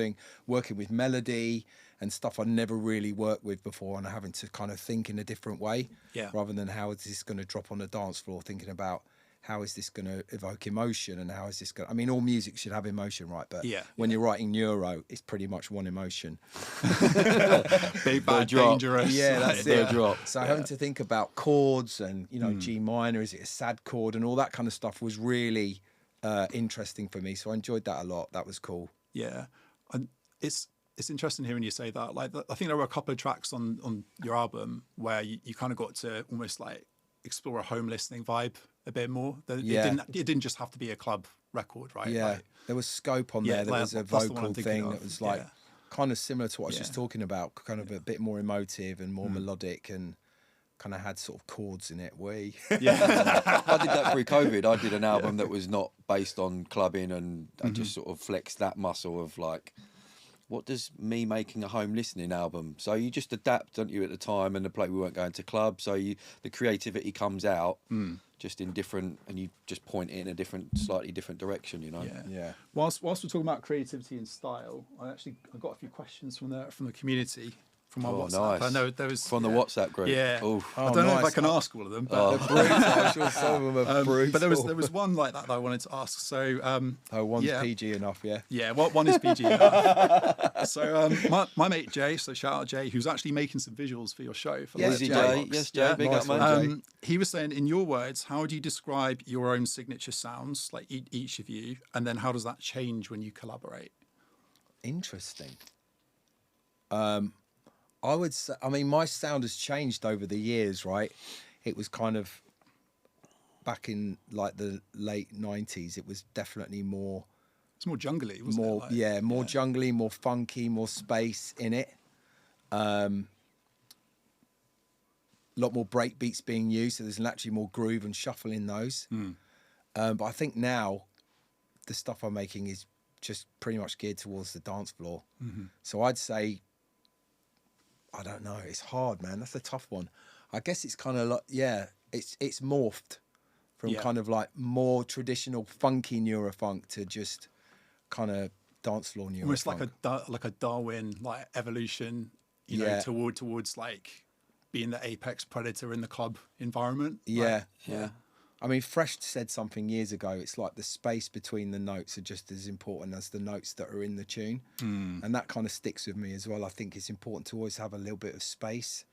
working with melody and stuff I'd never really worked with before, and having to kind of think in a different way, rather than how is this going to drop on the dance floor, thinking about how is this going to evoke emotion, and how is this going to... I mean, all music should have emotion, right? But when you're writing neuro, it's pretty much one emotion. Big, bad, dangerous. Yeah, that's it. Drop. So having to think about chords and, you know, G minor, is it a sad chord, and all that kind of stuff was really interesting for me. So I enjoyed that a lot. That was cool. Yeah. And it's interesting hearing you say that. Like, I think there were a couple of tracks on your album where you kind of got to almost like explore a home listening vibe a bit more. It didn't just have to be a club record, right? Yeah, like, there was scope on there. There was a vocal thing that was like kind of similar to what I was just talking about, kind of a bit more emotive and more melodic, and kind of had sort of chords in it. I did that through COVID. I did an album that was not based on clubbing, and I just sort of flexed that muscle of like, what does me making a home listening album? So you just adapt, don't you, at the time, and we weren't going to clubs, so the creativity comes out just in different, and you just point it in a slightly different direction, you know. Yeah. Whilst we're talking about creativity and style, I got a few questions from the community. From our WhatsApp. Nice. I know there was from the WhatsApp group. Yeah. I don't know if I can ask all of them, but I'm sure some of them are brutal. But there was one like that I wanted to ask. So one's PG enough, yeah. Yeah, one is PG enough. So my mate Jay, so shout out Jay, who's actually making some visuals for your show. For Jay. Yes, Jay. Big up, man. He was saying, in your words, how do you describe your own signature sounds, like each of you, and then how does that change when you collaborate? Interesting. I would say, I mean, my sound has changed over the years, right? It was kind of back in like the late 90s. It was definitely more... It's more jungly, wasn't it? Like, more jungly, more funky, more space in it. A lot more break beats being used, so there's naturally more groove and shuffle in those. But I think now the stuff I'm making is just pretty much geared towards the dance floor. So I'd say... I don't know. It's hard, man. That's a tough one. I guess it's kind of like, it's morphed from kind of like more traditional funky neurofunk to just kind of dance floor neurofunk. Almost like a Darwin like evolution, you know, towards like being the apex predator in the club environment. Yeah. I mean, Fresh said something years ago. It's like the space between the notes are just as important as the notes that are in the tune. And that kind of sticks with me as well. I think it's important to always have a little bit of space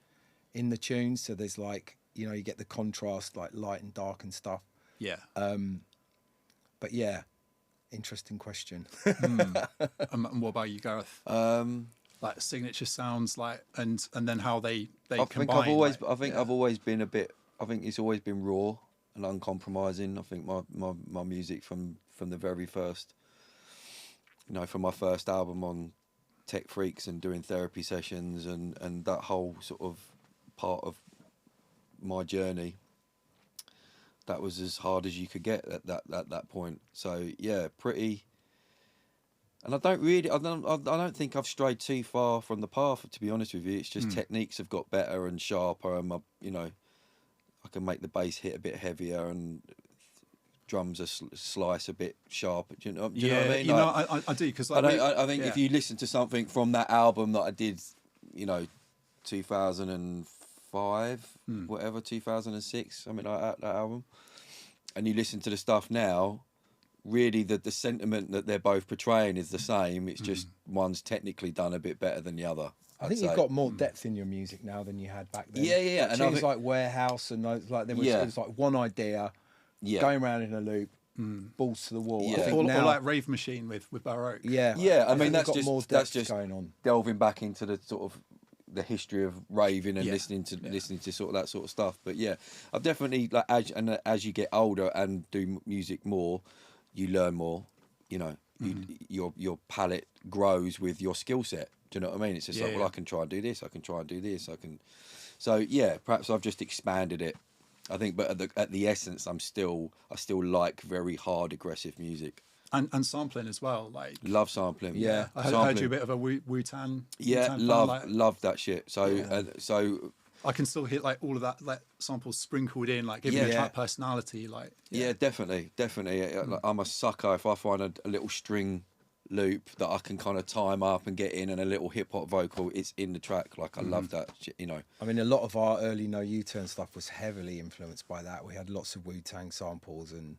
in the tune. So there's like, you know, you get the contrast, like light and dark and stuff. Yeah. But yeah, interesting question. And what about you, Gareth? Like signature sounds, like, and then how they combine. I've always been a bit. I think it's always been raw and uncompromising. I think my music from the very first, you know, from my first album on Tech Freaks and doing therapy sessions and that whole sort of part of my journey, that was as hard as you could get at that point. So yeah, pretty. And I don't think I've strayed too far from the path, to be honest with you. It's just techniques have got better and sharper, and I can make the bass hit a bit heavier and drums slice a bit sharper. Do you know what I mean? I do, because I think if you listen to something from that album that I did, 2005, whatever, 2006, something like that album, and you listen to the stuff now, really the sentiment that they're both portraying is the same. It's just one's technically done a bit better than the other. I think you've got more depth in your music now than you had back then. Yeah. Like, and things like Warehouse and those, like, it was like one idea, going around in a loop, balls to the wall. Yeah. I think or like Rave Machine with Baroque. Yeah. I mean, that's just just going on, delving back into the sort of the history of raving and listening to sort of that sort of stuff. But yeah, I've definitely, like, as you get older and do music more, you learn more. Your palette grows with your skill set. Do you know what I mean? It's just I can try and do this. I can try and do this. I can. So yeah, perhaps I've just expanded it. I think, but at the essence, I still like very hard, aggressive music. And sampling as well, like love sampling. Yeah, I heard you a bit of a Wu-Tang. Yeah, love that shit. So so I can still hit like all of that, like samples sprinkled in, like giving the track personality. Like definitely. I'm a sucker if I find a little string loop that I can kind of time up and get in, and a little hip hop vocal, it's in the track. Like I love that shit, I mean, a lot of our early No U-Turn stuff was heavily influenced by that. We had lots of Wu-Tang samples and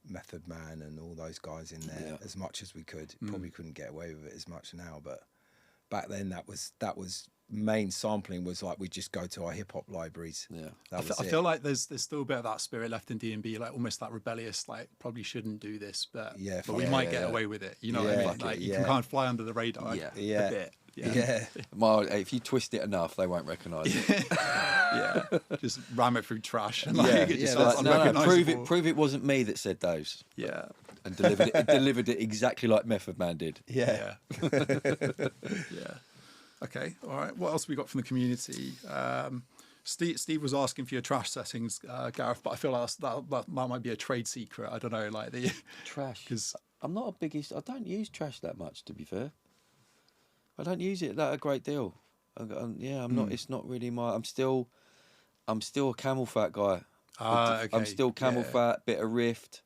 Method Man and all those guys in there as much as we could. Probably couldn't get away with it as much now, but back then that was main sampling was like we just go to our hip hop libraries. I feel like there's still a bit of that spirit left in D&B, like almost that rebellious, like probably shouldn't do this, but we might get away with it. You know what I mean? Like you can kind of fly under the radar a bit. Well, if you twist it enough, they won't recognise it. Just ram it through trash. And prove it wasn't me that said those. Yeah, and delivered it exactly like Method Man did. Yeah. Okay, all right. What else have we got from the community? Steve was asking for your trash settings, Gareth, but I feel like that might be a trade secret. I don't know, like the trash. Because I'm not a biggest. I don't use trash that much, to be fair. I don't use it that a great deal. I'm not. It's not really my. I'm still a Camel Fat guy. Okay. I'm still Camel Fat, bit of Rift,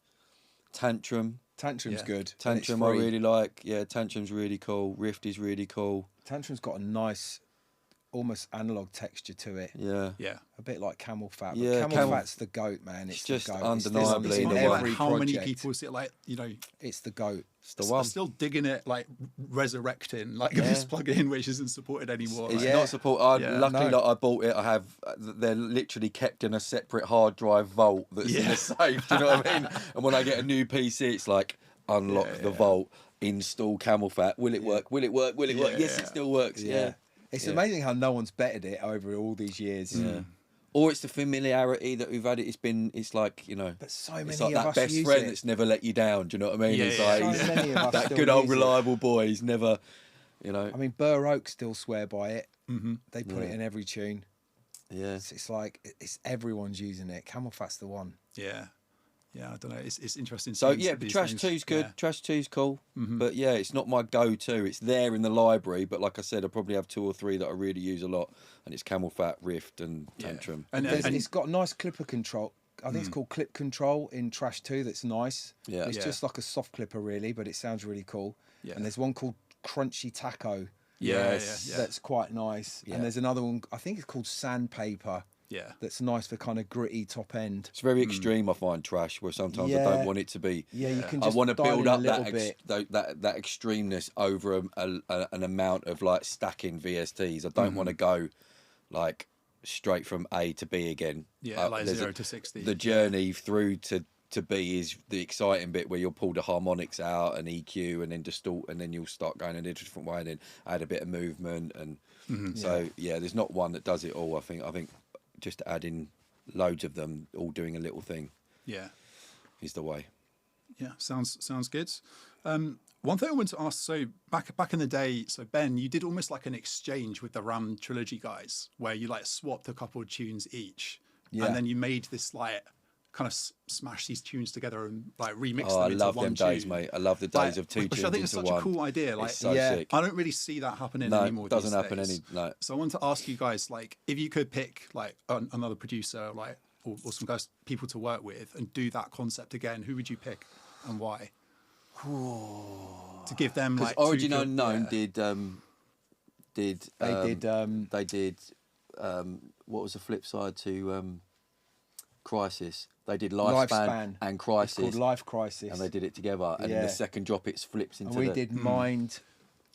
Tantrum. Tantrum's good. Tantrum I really like. Yeah, Tantrum's really cool. Rift is really cool. Tantrum's got a nice, almost analog texture to it. Yeah. A bit like Camel Fat. Yeah, but Camel Fat's the goat, man. It's just the goat. undeniably it's the every one. How many project. people see it, like, It's the goat. It's the one. Still digging it, like resurrecting, like this plug-in which isn't supported anymore. It's like, not supported. Luckily that I bought it. I have. They're literally kept in a separate hard drive vault that's in a safe. Do you know what I mean? And when I get a new PC, it's like unlock the vault, install Camel Fat. Will it work? Will it work? Will it work? Yes, it still works. Yeah. It's amazing how no one's bettered it over all these years. Yeah. Or it's the familiarity that we've had. It's like, But so many it's like of that us best use friend it. that's never let you down. Do you know what I mean? It's like So many of us that still good old use it. reliable boy. He's never, I mean, Burr Oak still swear by it. Mm-hmm. They put it in every tune. Yeah. It's like everyone's using it. Camel Fat's the one. Yeah, I don't know. It's interesting. So yeah, but Trash 2's good. Trash 2's cool. But yeah, it's not my go-to. It's there in the library, but like I said, I probably have 2 or 3 that I really use a lot, and it's Camel Fat, Rift, and Tantrum. And it's got nice clipper control. I think it's called clip control in Trash 2. That's nice. Yeah, it's just like a soft clipper, really, but it sounds really cool. Yeah. And there's one called Crunchy Taco. That's quite nice. Yeah. And there's another one. I think it's called Sandpaper. Yeah, that's nice for kind of gritty top end. It's very extreme. I find Trash, where sometimes I don't want it to be. Yeah, you can. Just I want to build up that extremeness over an amount of like stacking VSTs. I don't want to go like straight from A to B again. Yeah, like 0 to 60. The journey through to B is the exciting bit, where you'll pull the harmonics out and EQ and then distort, and then you'll start going in a different way, and then add a bit of movement. And so there's not one that does it all. I think just adding loads of them, all doing a little thing, is the way. Yeah, sounds good. One thing I wanted to ask, so back in the day, so Ben, you did almost like an exchange with the Ram Trilogy guys, where you like swapped a couple of tunes each, and then you made this like kind of smash these tunes together and like remix them into one them tune. days, mate. I love the days of two tunes which I think is such one. a cool idea. Like, it's so sick. I don't really see that happening No, anymore. it doesn't these happen days. No. So I want to ask you guys, like, if you could pick like another producer, like, or some guys, people to work with, and do that concept again, who would you pick and why? To give them like Origin Unknown did what was the flip side to Crisis? They did Lifespan and Crisis. It's called Life Crisis, and they did it together. And in the second drop, it flips into. And we did Mind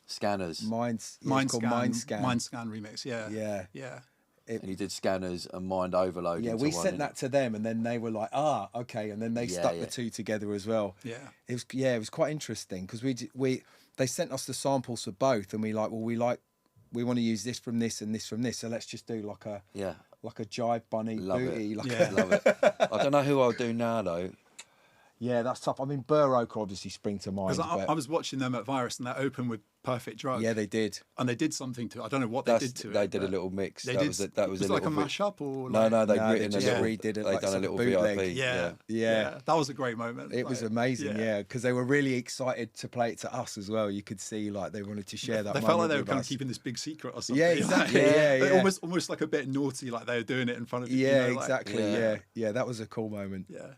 Scanners. Mind Scan remix. Yeah. And he did Scanners and Mind Overload. Yeah, we sent that to them, and then they were like, okay, and then they stuck the two together as well. Yeah, it was quite interesting because they sent us the samples for both, and we want to use this from this and this from this, so let's just do like a jive bunny booty. Love it. I don't know who I'll do now though. Yeah, that's tough. I mean, Burr Oak obviously spring to mind. I was watching them at Virus, and they opened with Perfect Drug. Yeah, they did. And they did something to it. I don't know what they did to it. They did a little mix. That was a like a mashup or like... No, they redid it. They done a little VIP. Yeah. That was a great moment. It was amazing, because they were really excited to play it to us as well. You could see like they wanted to share that. They felt like they were kind of keeping this big secret or something. Yeah, exactly. Yeah. Almost like a bit naughty, like they were doing it in front of you. Yeah, exactly. Yeah, that was a cool moment. Yeah.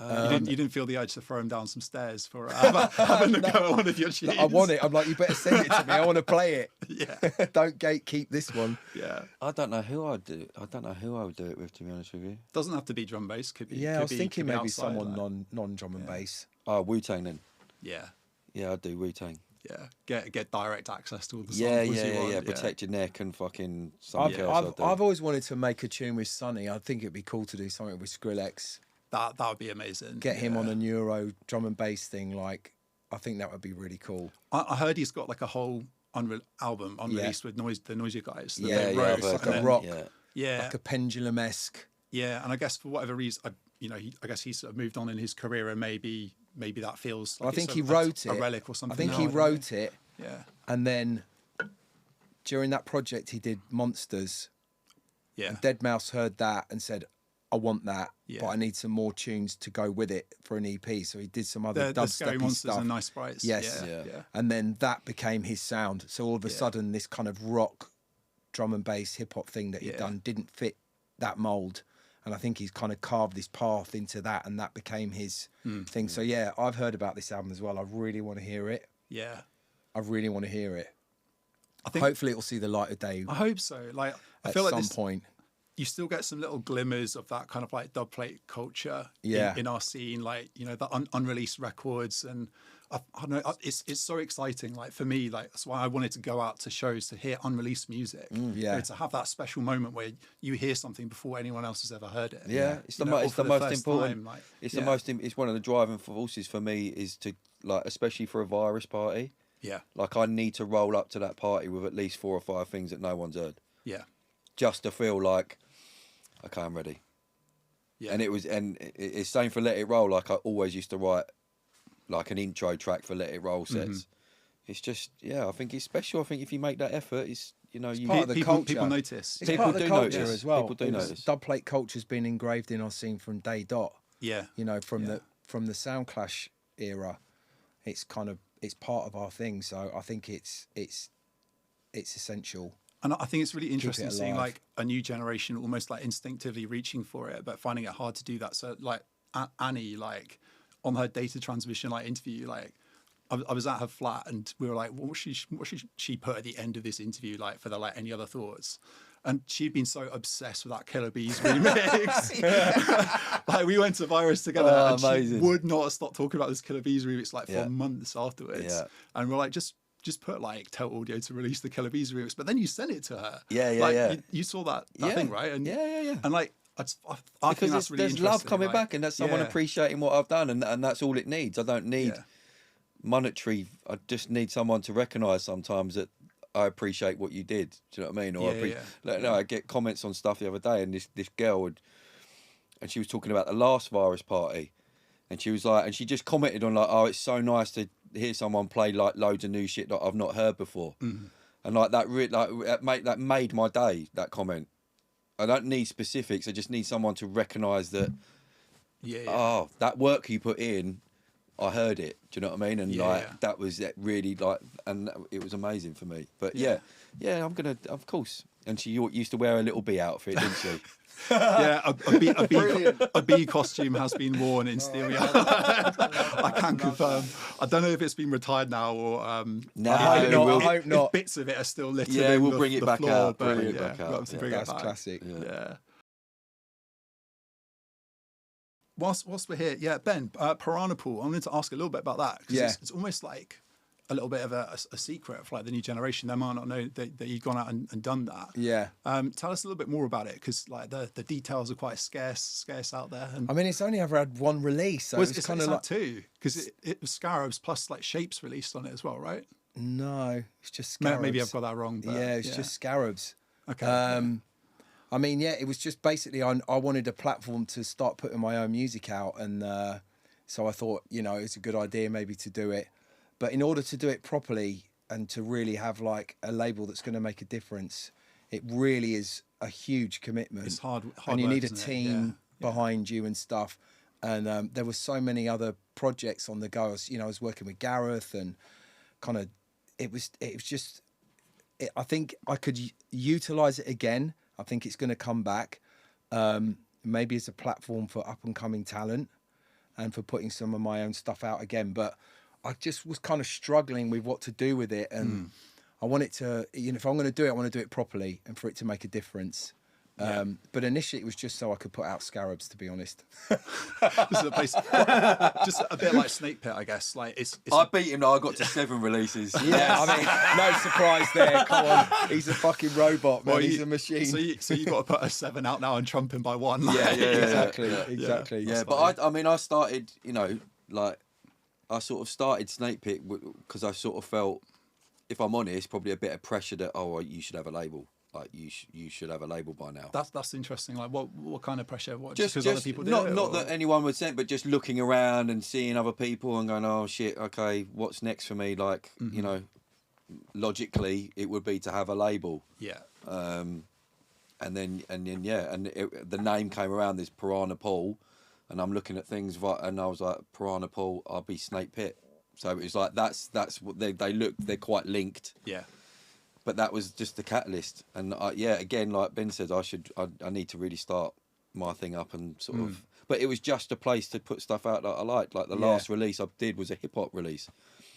You didn't feel the urge to throw him down some stairs for having a go at one of your tunes. I want it. I'm like, you better send it to me. I want to play it. Yeah. Don't gatekeep this one. Yeah. I don't know who I'd do. I don't know who I would do it with, to be honest with you. Doesn't have to be drum bass. Could be. Yeah, I was thinking maybe outside, someone non drum and bass. Oh, Wu-Tang then. Yeah. Yeah, I'd do Wu-Tang. Yeah, get direct access to all the samples you want. Yeah. Protect your neck and fucking something else. I've always wanted to make a tune with Sonny. I think it'd be cool to do something with Skrillex. That would be amazing. Get him on a neuro drum and bass thing. Like, I think that would be really cool. I heard he's got like a whole album unreleased with the Noisier guys. Like a rock. Yeah. Like a pendulum-esque. Yeah, and I guess for whatever reason, I guess he's sort of moved on in his career, and maybe that feels like I think he wrote a relic or something. I think he wrote it. Yeah. And then during that project, he did Monsters. Yeah. And Deadmau5 heard that and said, I want that, but I need some more tunes to go with it for an EP. So he did some other the Scary Monsters stuff. and Nice Sprites. Yes. Yeah. And then that became his sound. So all of a sudden, this kind of rock, drum and bass, hip hop thing that he'd done didn't fit that mold. And I think he's kind of carved this path into that, and that became his thing. So yeah, I've heard about this album as well. I really want to hear it. Yeah. I really want to hear it. I think hopefully it'll see the light of day. I hope so. Like, I at feel like some point. You still get some little glimmers of that kind of like dub plate culture in our scene, like, the unreleased records. And I don't know, it's so exciting. Like for me, like that's why I wanted to go out to shows to hear unreleased music. To have that special moment where you hear something before anyone else has ever heard it. Yeah, it's the most important. It's one of the driving forces for me is to, like, especially for a Virus party. Yeah. Like, I need to roll up to that party with at least 4 or 5 things that no one's heard. Yeah. Just to feel like, okay, I'm ready. Yeah. And it's same for Let It Roll. Like, I always used to write like an intro track for Let It Roll sets. It's just, I think it's special. I think if you make that effort, it's part of the culture. People notice. It's part of the culture as well. People do notice. Dubplate culture's been engraved in our scene from day dot. Yeah. From the Sound Clash era, it's part of our thing. So I think it's essential. And I think it's really interesting seeing like a new generation almost like instinctively reaching for it, but finding it hard to do that. So like Annie, like on her data transmission like interview, like I was at her flat and we were like, what should she put at the end of this interview, like for the like any other thoughts? And she'd been so obsessed with that Killer Bees remix. Like we went to Virus together and amazing. She would not stop talking about this Killer Bees remix like for months afterwards. Yeah. And we're like, just put like tell Audio to release the Killer Bees remix, but then you sent it to her. You saw that thing, right? And and like I think that's really there's interesting. love coming back, and that's someone appreciating what I've done, and that's all it needs. I don't need monetary. I just need someone to recognise sometimes that I appreciate what you did. Do you know what I mean? Or I get comments on stuff the other day, and this girl and she was talking about the last Virus party. And she was like, and she just commented on like, oh, it's so nice to hear someone play like loads of new shit that I've not heard before. And like that made my day, that comment. I don't need specifics. I just need someone to recognise that, oh, that work you put in, I heard it. Do you know what I mean? And that was really like, and it was amazing for me. But yeah, I'm going to, of course. And she used to wear a little bee outfit, didn't she? Yeah, a bee costume has been worn in Stereo. I can confirm. I don't know if it's been retired now or no, I hope not. If bits of it are still littered. Yeah, we'll bring it the back floor, out. But bring it back out. That's classic. Yeah. Whilst we're here, Ben, Piranha Pool. I wanted to ask a little bit about that because it's almost like a little bit of a secret for like the new generation. They might not know that you've gone out and done that. Yeah. Tell us a little bit more about it because like the details are quite scarce out there. And I mean, it's only ever had one release, so it's kind of like two because it was Scarabs plus like Shapes released on it as well, right? No, it's just Scarabs. Maybe I've got that wrong. But yeah, it's just Scarabs. Okay. I mean, it was just basically I wanted a platform to start putting my own music out, and so I thought, it's a good idea maybe to do it. But in order to do it properly and to really have like a label that's going to make a difference, it really is a huge commitment. It's hard and you work, need a team behind you and stuff. And there were so many other projects on the go. I was working with Gareth and kind of, it was just, I think I could utilize it again. I think it's going to come back, maybe as a platform for up and coming talent and for putting some of my own stuff out again. But I just was kind of struggling with what to do with it. And I want it to, if I'm going to do it, I want to do it properly and for it to make a difference. But initially it was just so I could put out Scarabs, to be honest. This is a place, just a bit like Snake Pit, I guess. Like I beat him. I got to 7 releases. Yeah, I mean, no surprise there. Come on, he's a fucking robot, man. He's a machine. So you got to put a 7 out now and trump him by 1. Exactly. Yeah, but I mean, I started, I sort of started Snake Pit because I sort of felt, if I'm honest, probably a bit of pressure that you should have a label. Like you should have a label by now. That's interesting. Like what kind of pressure? What just other people do not that anyone would say, but just looking around and seeing other people and going, oh shit, okay, what's next for me? Like logically, it would be to have a label. Yeah. And then the name came around. This Piranha Pool, and I'm looking at things, and I was like, Piranha Pool, I'll be Snake Pit. So it was like that's what they look. They're quite linked. Yeah. But that was just the catalyst, and again, like Ben said, I need to really start my thing up and sort of. But it was just a place to put stuff out that I liked. Like the last release I did was a hip hop release.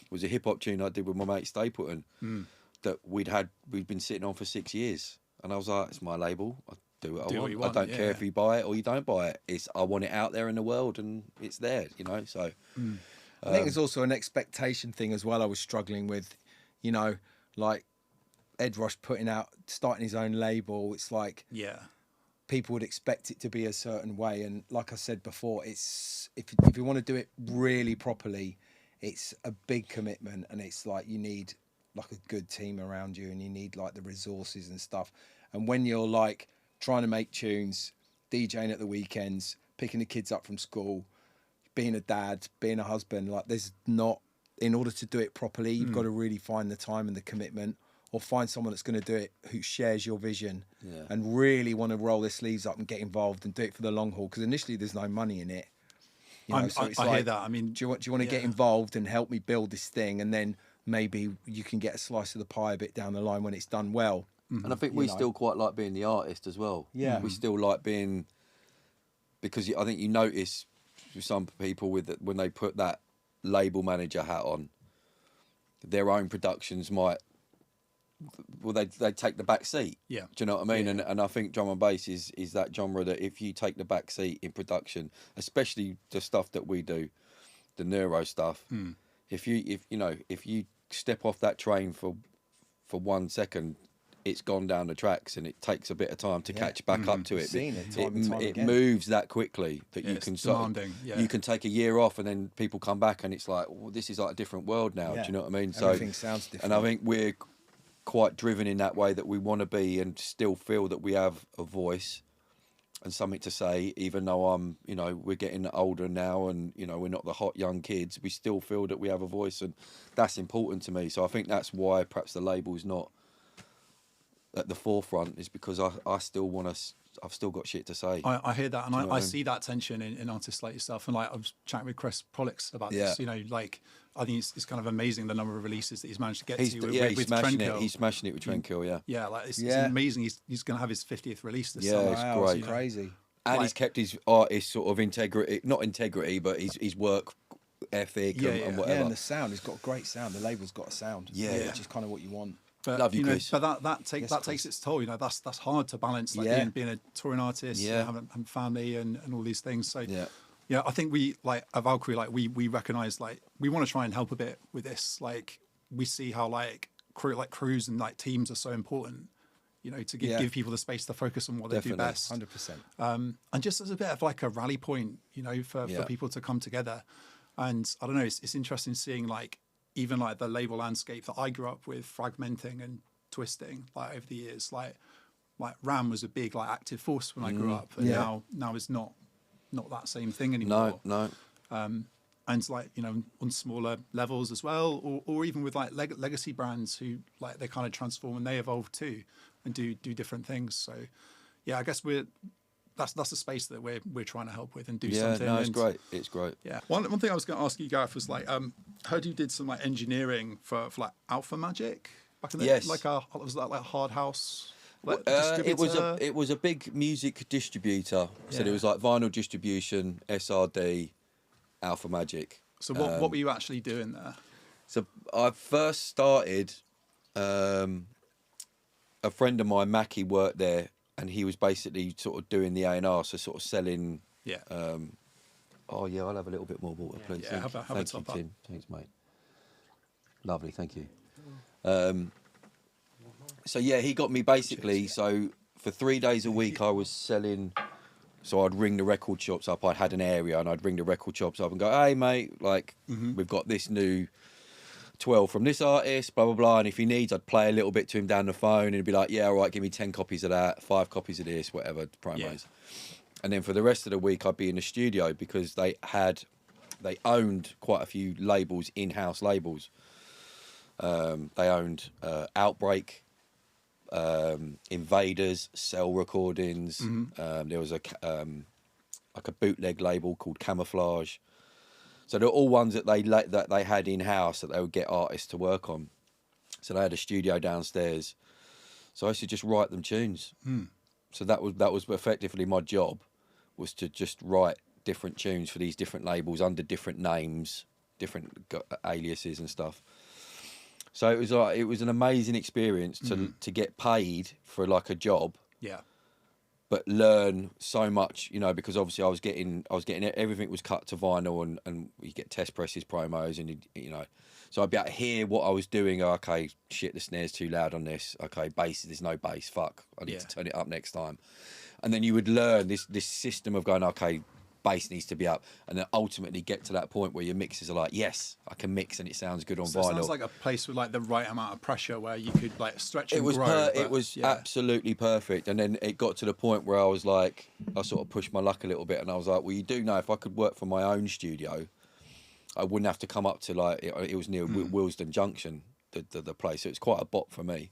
It was a hip hop tune I did with my mate Stapleton that we'd been sitting on for 6 years, and I was like, it's my label. I do what I want. I don't care if you buy it or you don't buy it. I want it out there in the world, and it's there. So. I think there's also an expectation thing as well. I was struggling with, like Ed Rush starting his own label. It's like people would expect it to be a certain way, and like I said before, it's if you want to do it really properly, it's a big commitment, and it's like you need like a good team around you, and you need like the resources and stuff. And when you're like trying to make tunes, DJing at the weekends, picking the kids up from school, being a dad, being a husband, like in order to do it properly, you've got to really find the time and the commitment, or find someone that's going to do it who shares your vision and really want to roll their sleeves up and get involved and do it for the long haul. Because initially there's no money in it. I hear that. I mean, do you want to get involved and help me build this thing, and then maybe you can get a slice of the pie a bit down the line when it's done well. And I think we still quite like being the artist as well. Yeah, we still like being, because I think you notice with some people when they put that label manager hat on, their own productions might, they take the back seat. Yeah. Do you know what I mean? And I think drum and bass is that genre that if you take the back seat in production, especially the stuff that we do, the neuro stuff, if you step off that train for 1 second, it's gone down the tracks, and it takes a bit of time to catch back up to it. It moves that quickly that you can you can take a year off, and then people come back, and it's like, well, this is like a different world now. Do you know what I mean? Everything sounds different. And I think we're quite driven in that way, that we want to be and still feel that we have a voice, and something to say, even though we're getting older now, and we're not the hot young kids. We still feel that we have a voice, and that's important to me. So I think that's why perhaps the label's not at the forefront, is because I still want to. I've still got shit to say. I hear that, and I see that tension in artists like yourself. And like, I was chatting with Chris Pollux about this. Like, I think it's kind of amazing the number of releases that he's managed to get he's smashing Trendkill. it. He's smashing it with Trendkill. Yeah. Yeah, like it's amazing. He's going to have his 50th release this summer. Yeah, it's great. It's crazy. And he's kept his artist sort of integrity, not integrity, but his work ethic and whatever. Yeah, and the sound. He's got a great sound. The label's got a sound. Yeah. Which is kind of what you want. But, Love you, Chris. But that takes its toll. That's hard to balance. Like being a touring artist, having family, and all these things. So I think we like at Valkyrie, like we recognise, like we want to try and help a bit with this. Like we see how like crews and like teams are so important. To give people the space to focus on what they do best. 100%. And just as a bit of like a rally point, for people to come together. And I don't know, it's interesting seeing like even like the label landscape that I grew up with fragmenting and twisting like over the years. Like Ram was a big like active force when I grew up, and now it's not that same thing anymore. No. And like on smaller levels as well, or even with like legacy brands who like they kind of transform and they evolve too, and do different things. So I guess that's a space that we're trying to help with and do something. Yeah, no, it's great. It's great. Yeah. One thing I was going to ask you, Gareth, was like, heard you did some like engineering for like Alpha Magic back in the day. Like was that like Hard House? Like, it was a big music distributor. So it was like vinyl distribution, SRD, Alpha Magic. So what were you actually doing there? So I first started. A friend of mine, Mackie, worked there, and he was basically sort of doing the A&R, so sort of selling. Yeah. I'll have a little bit more water, please. Yeah, have a thank top you, up. Tim. Thanks, mate. Lovely, thank you. So he got me basically. So for 3 days a week, I was selling. So I'd ring the record shops up. I had an area, and I'd ring the record shops up and go, "Hey, mate, like we've got this new 12 from this artist, blah blah blah." And if he needs, I'd play a little bit to him down the phone, and he'd be like, "Yeah, all right, give me 10 copies of that, 5 copies of this, whatever promos." Yeah. And then for the rest of the week, I'd be in the studio because they owned quite a few labels, in-house labels. They owned Outbreak, Invaders, Cell Recordings. There was like a bootleg label called Camouflage. So they're all ones that they had in-house that they would get artists to work on. So they had a studio downstairs. So I used to just write them tunes. So that was effectively my job, was to just write different tunes for these different labels under different names, different aliases and stuff. So it was an amazing experience to get paid for like a job. Yeah. But learn so much, because obviously I was getting everything was cut to vinyl, and you get test presses, promos, and so I'd be able to hear what I was doing. Okay, shit, the snare's too loud on this. Okay, bass, there's no bass. Fuck, I need to turn it up next time. And then you would learn this system of going, okay, bass needs to be up, and then ultimately get to that point where your mixes are like, yes, I can mix and it sounds good on vinyl. It sounds like a place with like the right amount of pressure where you could like stretch and grow. It was absolutely perfect. And then it got to the point where I was like, I sort of pushed my luck a little bit, and I was like, well, you do know if I could work for my own studio, I wouldn't have to come up to like, it was near Willesden Junction, the place, so it's quite a bop for me.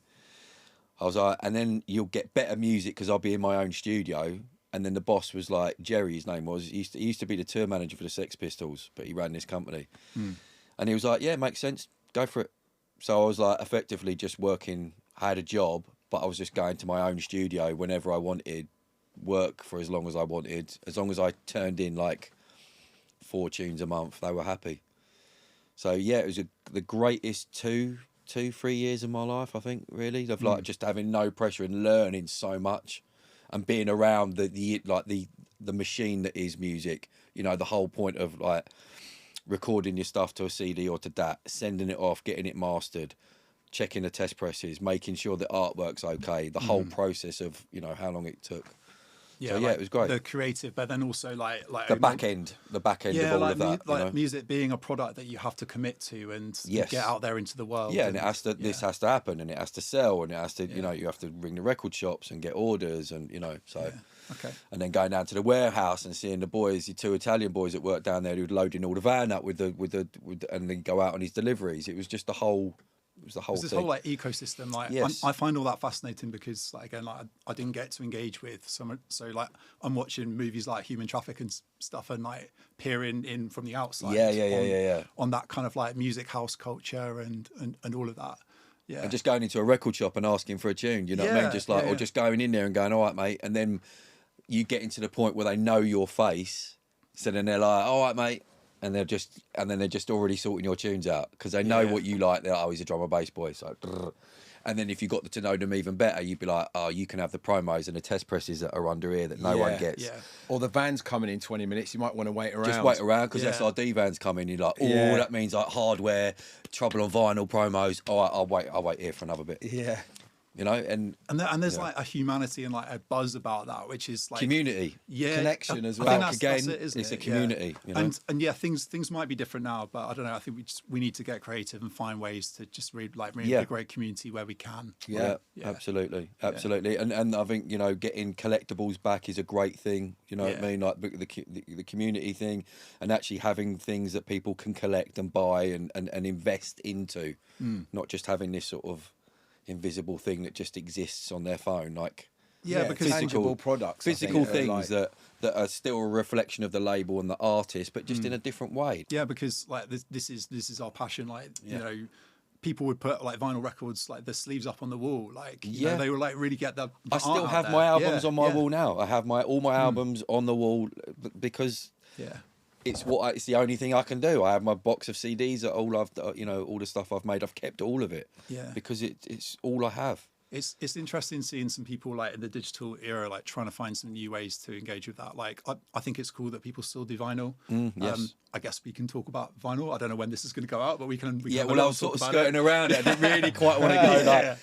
I was like, and then you'll get better music because I'll be in my own studio. And then the boss was like, Jerry, his name was. He used to be the tour manager for the Sex Pistols, but he ran this company. And he was like, yeah, makes sense. Go for it. So I was like, effectively just working. I had a job, but I was just going to my own studio whenever I wanted, work for as long as I wanted. As long as I turned in like 4 tunes a month, they were happy. So yeah, it was the greatest 2-3 years of my life, I think, really, of like just having no pressure and learning so much. And being around the machine that is music, the whole point of like recording your stuff to a CD or to DAT, sending it off, getting it mastered, checking the test presses, making sure the artwork's okay, the whole process of how long it took. Yeah, so like it was great. The creative, but then also like the back end of all of that. Like music being a product that you have to commit to and get out there into the world. Yeah, and it has to. This has to happen, and it has to sell, and it has to. You know, you have to ring the record shops and get orders, and so. Yeah. Okay. And then going down to the warehouse and seeing the boys, the two Italian boys that worked down there, who'd loading all the van up with and then go out on his deliveries. It was just the whole. It was the whole this thing. whole like ecosystem. Like I find all that fascinating because like again, like I didn't get to engage with some. So like I'm watching movies like Human Traffic and stuff, and like peering in from the outside. On that kind of like music house culture and all of that. Yeah. And just going into a record shop and asking for a tune, you know what I mean? Just like, or just going in there and going, all right, mate. And then you get into the point where they know your face. So then they're like, all right, mate. And they're just already sorting your tunes out because they know what you like. They're like, oh, he's a drum and bass boy. So, and then if you got to know them even better, you'd be like, oh, you can have the promos and the test presses that are under here that no one gets. Yeah. Or the van's coming in 20 minutes. You might want to wait around. Just wait around because SRD van's coming. You're like, oh, that means like hardware, trouble on vinyl promos. All right, I'll wait here for another bit. Yeah. You know, and there's like a humanity and like a buzz about that, which is like community, connection as well. I think that's it, it's a community, you know? and things might be different now, but I don't know. I think we need to get creative and find ways to just bring a great community where we can. Yeah. Absolutely. And I think getting collectibles back is a great thing. You know what I mean? Like the community thing, and actually having things that people can collect and buy and invest into, not just having this sort of invisible thing that just exists on their phone, like because tangible products, physical things that are still a reflection of the label and the artist, but just in a different way. Yeah, because like this is our passion. Like people would put like vinyl records, like the sleeves up on the wall. Like they would like really get the I still have my albums on my wall now. I have all my albums on the wall because it's the only thing I can do. I have my box of CDs that all the stuff I've made. I've kept all of it. Yeah. Because it's all I have. It's interesting seeing some people like in the digital era, like trying to find some new ways to engage with that. Like I think it's cool that people still do vinyl. Yes. I guess we can talk about vinyl. I don't know when this is going to go out, but we can. I was sort of skirting around it. I didn't really quite want to go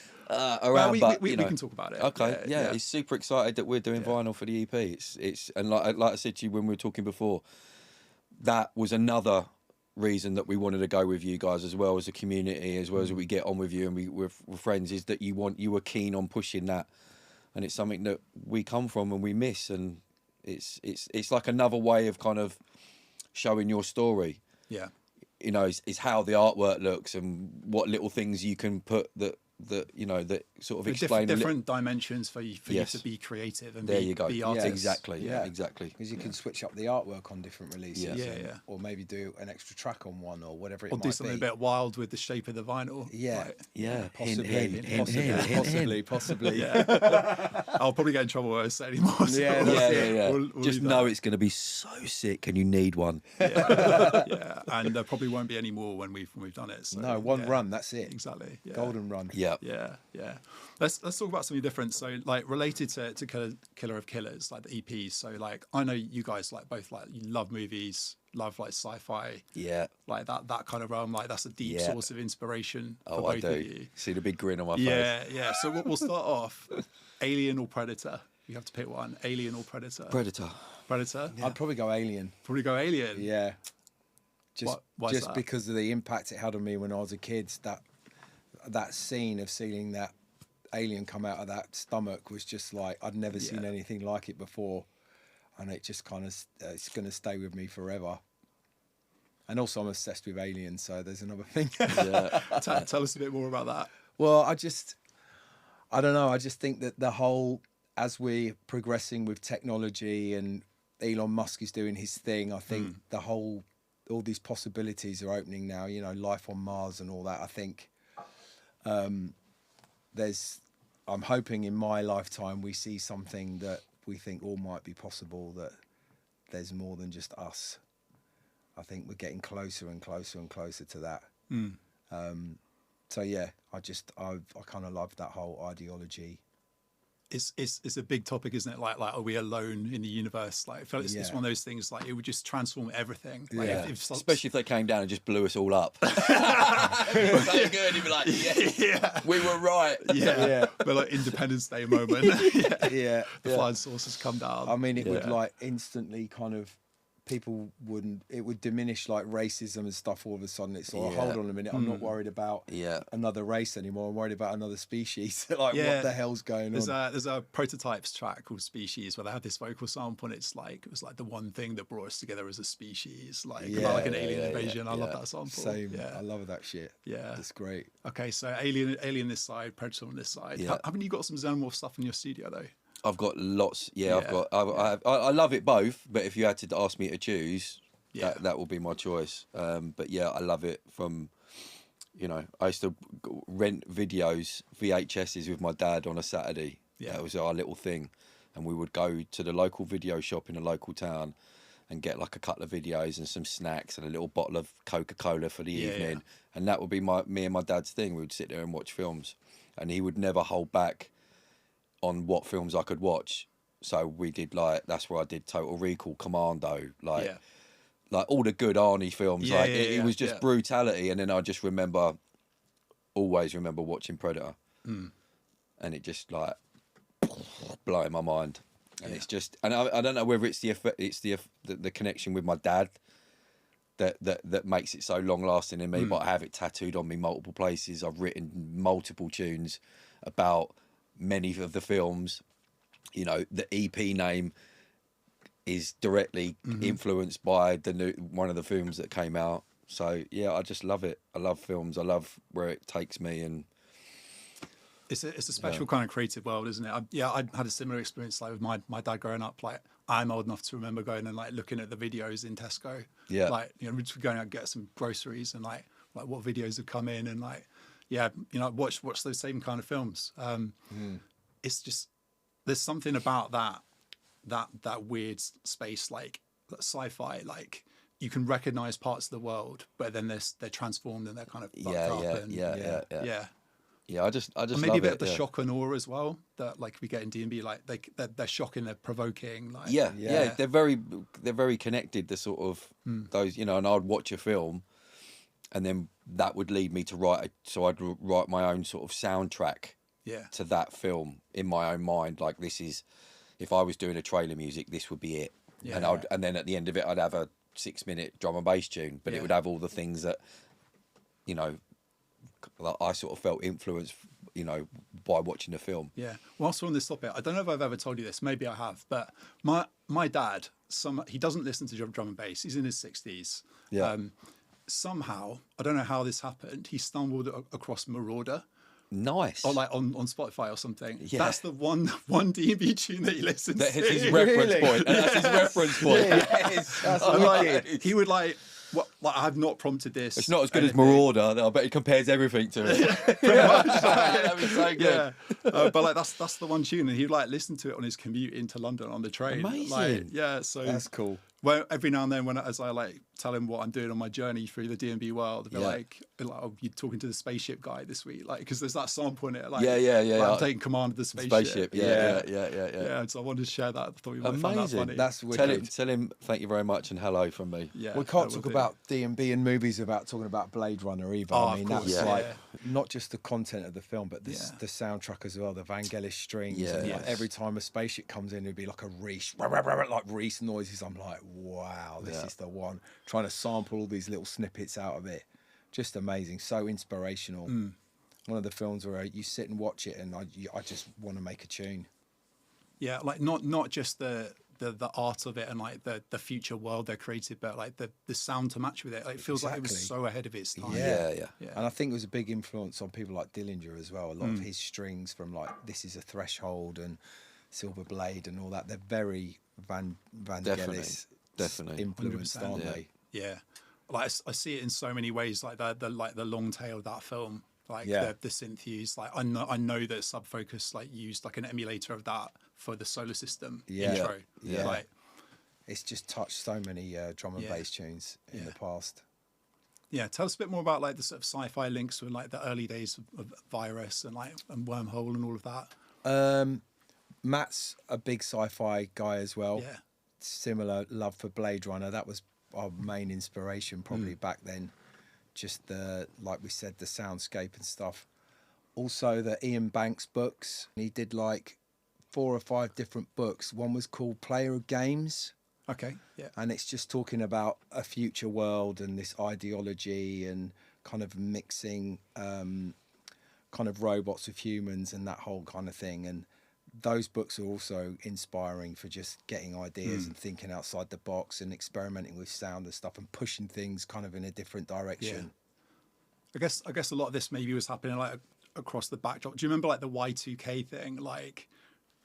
around, but we can talk about it. Okay, It's super excited that we're doing vinyl for the EP. It's and like I said to you when we were talking before, that was another reason that we wanted to go with you guys as well as a community, as well as we get on with you and we're friends, is that you were keen on pushing that, and it's something that we come from and we miss, and it's like another way of kind of showing your story. Yeah, is how the artwork looks and what little things you can put that sort of explain different dimensions for you to be creative and be artists. Exactly. Because you can switch up the artwork on different releases, or maybe do an extra track on one or whatever it might be. Or do something a bit wild with the shape of the vinyl. Possibly. Yeah. I'll probably get in trouble when I say anymore. So We'll just know it's going to be so sick, and you need one. And there probably won't be any more when we've done it. So, no, one run, that's it. Exactly. Yeah. Golden run. Yeah. Let's talk about something different. So, like related to Killer of Killers, like the EPs. So, like I know you guys like both like you love movies, love like sci-fi. Yeah. Like that kind of realm. Like that's a deep source of inspiration for both of you. See the big grin on my face. Yeah. So we'll start off. Alien or Predator? You have to pick one. Alien or Predator? Predator. Yeah. I'd probably go Alien. Yeah. Just because of the impact it had on me when I was a kid. That scene of seeing that alien come out of that stomach was just like, I'd never seen anything like it before, and it just kind of it's going to stay with me forever. And also I'm obsessed with aliens, so there's another thing. Tell us a bit more about that. Well, I don't know, I just think that the whole, as we're progressing with technology and Elon Musk is doing his thing, I think all these possibilities are opening now, life on Mars and all that. I think I'm hoping in my lifetime we see something that we think all might be possible, that there's more than just us. I think we're getting closer and closer and closer to that. So yeah, I kind of love that whole ideology. it's a big topic, isn't it? Like are we alone in the universe? Like I feel it's one of those things. Like it would just transform everything. Like especially if they came down and just blew us all up. It was so good. You'd be like, yes, we were right. But like Independence Day moment. The flying saucers come down. I mean, it would like instantly kind of. People it would diminish like racism and stuff all of a sudden. It's like, hold on a minute, I'm not worried about another race anymore. I'm worried about another species. Like, what the hell's going on? There's a Prototypes track called Species where they have this vocal sample, and it was like the one thing that brought us together as a species, like about like an alien invasion. I love that sample. Same. I love that shit. Yeah, that's great. Okay, so alien this side, Predator on this side. Haven't you got some Xenomorph stuff in your studio though? I've got lots. I love it both, but if you had to ask me to choose, that will be my choice. But yeah, I love it from, I used to rent VHSs with my dad on a Saturday. Yeah, it was our little thing. And we would go to the local video shop in a local town and get like a couple of videos and some snacks and a little bottle of Coca-Cola for the evening. Yeah. And that would be me and my dad's thing. We would sit there and watch films. And he would never hold back on what films I could watch. So we did that's where I did Total Recall, Commando, like all the good Arnie films. It was just brutality. And then I just always remember watching Predator. And it just like blowing my mind. And it's just, and I don't know whether it's the connection with my dad that makes it so long lasting in me, but I have it tattooed on me multiple places. I've written multiple tunes about many of the films. The EP name is directly influenced by one of the films that came out. So yeah, I just love it. I love films. I love where it takes me, and it's a special kind of creative world, isn't it? I had a similar experience like with my dad growing up. Like I'm old enough to remember going and like looking at the videos in Tesco. Yeah, like we're just going out and get some groceries and like what videos have come in and like watch those same kind of films. It's just there's something about that weird space, like sci-fi, like you can recognize parts of the world, but then they're transformed and they're kind of I just and maybe a bit of the shock and awe as well that like we get in D&B, like they're shocking, they're provoking, like they're very connected. The sort of those, and I'd watch a film, and then that would lead me to I'd write my own sort of soundtrack to that film in my own mind. Like this is, if I was doing a trailer music, this would be it. And then at the end of it, I'd have a 6-minute drum and bass tune, but it would have all the things that, I sort of felt influenced, by watching the film. Yeah. Whilst we're on this topic, I don't know if I've ever told you this, maybe I have, but my dad, he doesn't listen to drum and bass. He's in his 60s. Yeah. Somehow, I don't know how this happened, he stumbled across Marauder. Nice. Or like on Spotify or something. Yeah. That's the one D&B tune that he listens to. That's his reference point. And that's his reference point. Yes. That's he would like, I have not prompted this. It's not as good as Marauder. I bet he compares everything to it. Pretty much. That was so good. Yeah. But like that's the one tune, and he'd like listen to it on his commute into London on the train. Amazing. Like, so that's cool. Well, every now and then, as I like tell him what I'm doing on my journey through the D&B world, they're like, "Oh, you're talking to the spaceship guy this week," like because there's that sample in it. Like, like, I'm taking command of the spaceship. Yeah. So I wanted to share that. I thought you might find that funny. That's wicked. Tell him thank you very much and hello from me. Yeah, we can't talk about D&B and movies without talking about Blade Runner either. I mean, that's like not just the content of the film, but the soundtrack as well. The Vangelis strings. Yeah. And like, every time a spaceship comes in, it'd be like a Reese, like Reese noises. I'm like, wow, this is the one. Trying to sample all these little snippets out of it. Just amazing. So inspirational. One of the films where you sit and watch it and I just want to make a tune. Yeah, like not just the art of it and like the future world they're created, but like the sound to match with it. Like, it feels like it was so ahead of its time. Yeah. And I think it was a big influence on people like Dillinger as well. A lot of his strings from like This Is a Threshold and Silver Blade and all that. They're very Vangelis influenced, aren't they? Yeah. Like I see it in so many ways, like the long tail of that film, like the synth use. Like I know that Sub Focus like used like an emulator of that for the Solar System intro. Yeah. Like it's just touched so many drum and bass tunes in the past. Yeah, tell us a bit more about like the sort of sci-fi links with like the early days of Virus and like and Wormhole and all of that. Matt's a big sci-fi guy as well. Yeah. Similar love for Blade Runner. That was our main inspiration probably back then. Just like we said, the soundscape and stuff. Also the Ian Banks books. He did like 4 or 5 different books. One was called Player of Games. Okay. Yeah. And it's just talking about a future world and this ideology and kind of mixing kind of robots with humans and that whole kind of thing. And those books are also inspiring for just getting ideas and thinking outside the box and experimenting with sound and stuff and pushing things kind of in a different direction. Yeah. I guess a lot of this maybe was happening like across the backdrop. Do you remember like the Y2K thing? Like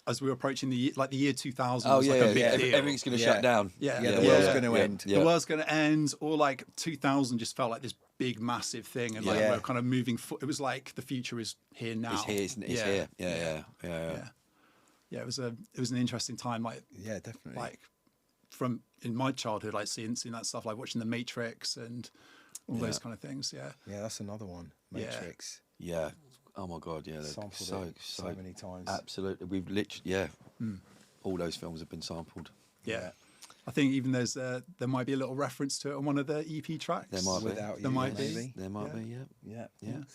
as we were approaching the year 2000 was like a big deal. Everything's going to shut down. The world's going to end. The world's going to end. Or like 2000 just felt like this big massive thing, and like we're kind of moving. It was like the future is here now. It's here. It's here. Yeah. It was an interesting time. Like definitely. Like from in my childhood, like seeing that stuff, like watching The Matrix and all those kind of things. Yeah. Yeah, that's another one. Matrix. Yeah. Oh my God, yeah. Sampled so many times. Absolutely. We've literally, all those films have been sampled. Yeah. I think even there might be a little reference to it on one of the EP tracks. There might be. There might be. There might be, Yeah.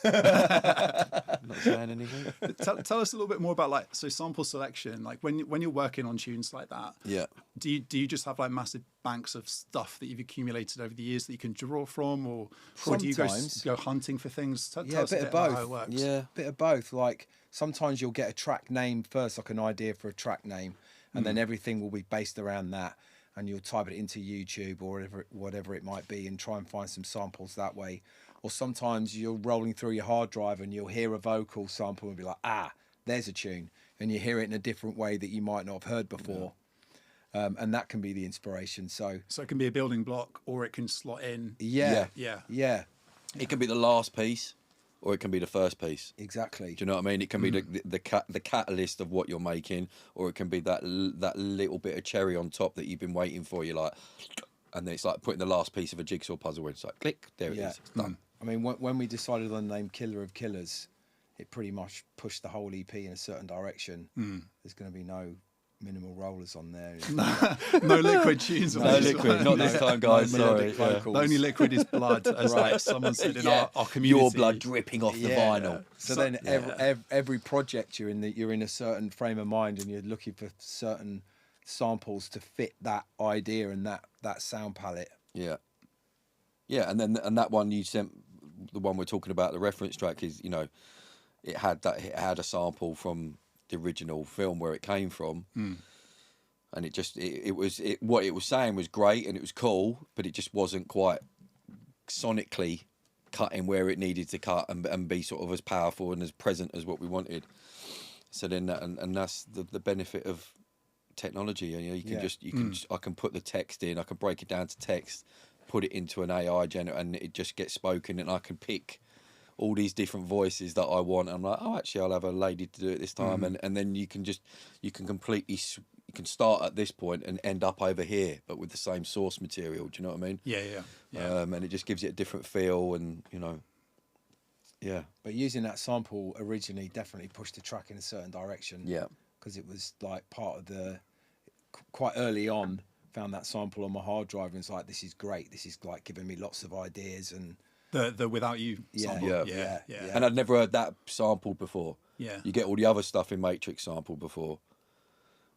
Not saying anything. Tell us a little bit more about like sample selection. Like when you're working on tunes like that. Yeah. Do you just have like massive banks of stuff that you've accumulated over the years that you can draw from, or do you go hunting for things? Tell us a bit about how it works. Yeah, bit of both. Like sometimes you'll get a track name first, like an idea for a track name, and then everything will be based around that. And you'll type it into YouTube or whatever it might be and try and find some samples that way. Or sometimes you're rolling through your hard drive and you'll hear a vocal sample and be like, there's a tune. And you hear it in a different way that you might not have heard before. And that can be the inspiration. So it can be a building block or it can slot in. Yeah. It can be the last piece or it can be the first piece. Exactly. Do you know what I mean? It can be the catalyst of what you're making, or it can be that little bit of cherry on top that you've been waiting for. You're like, and then it's like putting the last piece of a jigsaw puzzle where it's like, click, there it is, it's done. I mean, when we decided on the name Killer of Killers, it pretty much pushed the whole EP in a certain direction. There's going to be no minimal rollers on there. No liquid tunes. No liquid, not this time, guys. Sorry. The only liquid is blood, as like someone said in our community. Your blood dripping off the vinyl. So then every project you're in a certain frame of mind and you're looking for certain samples to fit that idea and that sound palette. Yeah, and that one you sent, the one we're talking about, the reference track is, it had a sample from the original film where it came from, and what it was saying was great and it was cool, but it just wasn't quite sonically cutting where it needed to cut and be sort of as powerful and as present as what we wanted. So then and that's the benefit of technology. You can I can put the text in, I can break it down to text, put it into an AI and it just gets spoken, and I can pick all these different voices that I want. I'm like, actually, I'll have a lady to do it this time, and then you can start at this point and end up over here, but with the same source material. Do you know what I mean? Yeah. And it just gives it a different feel, and But using that sample originally definitely pushed the track in a certain direction. Yeah, because it was like part of quite early on. Found that sample on my hard drive and it's like, this is great. This is like giving me lots of ideas and. The Without You sample. Yeah. And I'd never heard that sampled before. Yeah. You get all the other stuff in Matrix sampled before.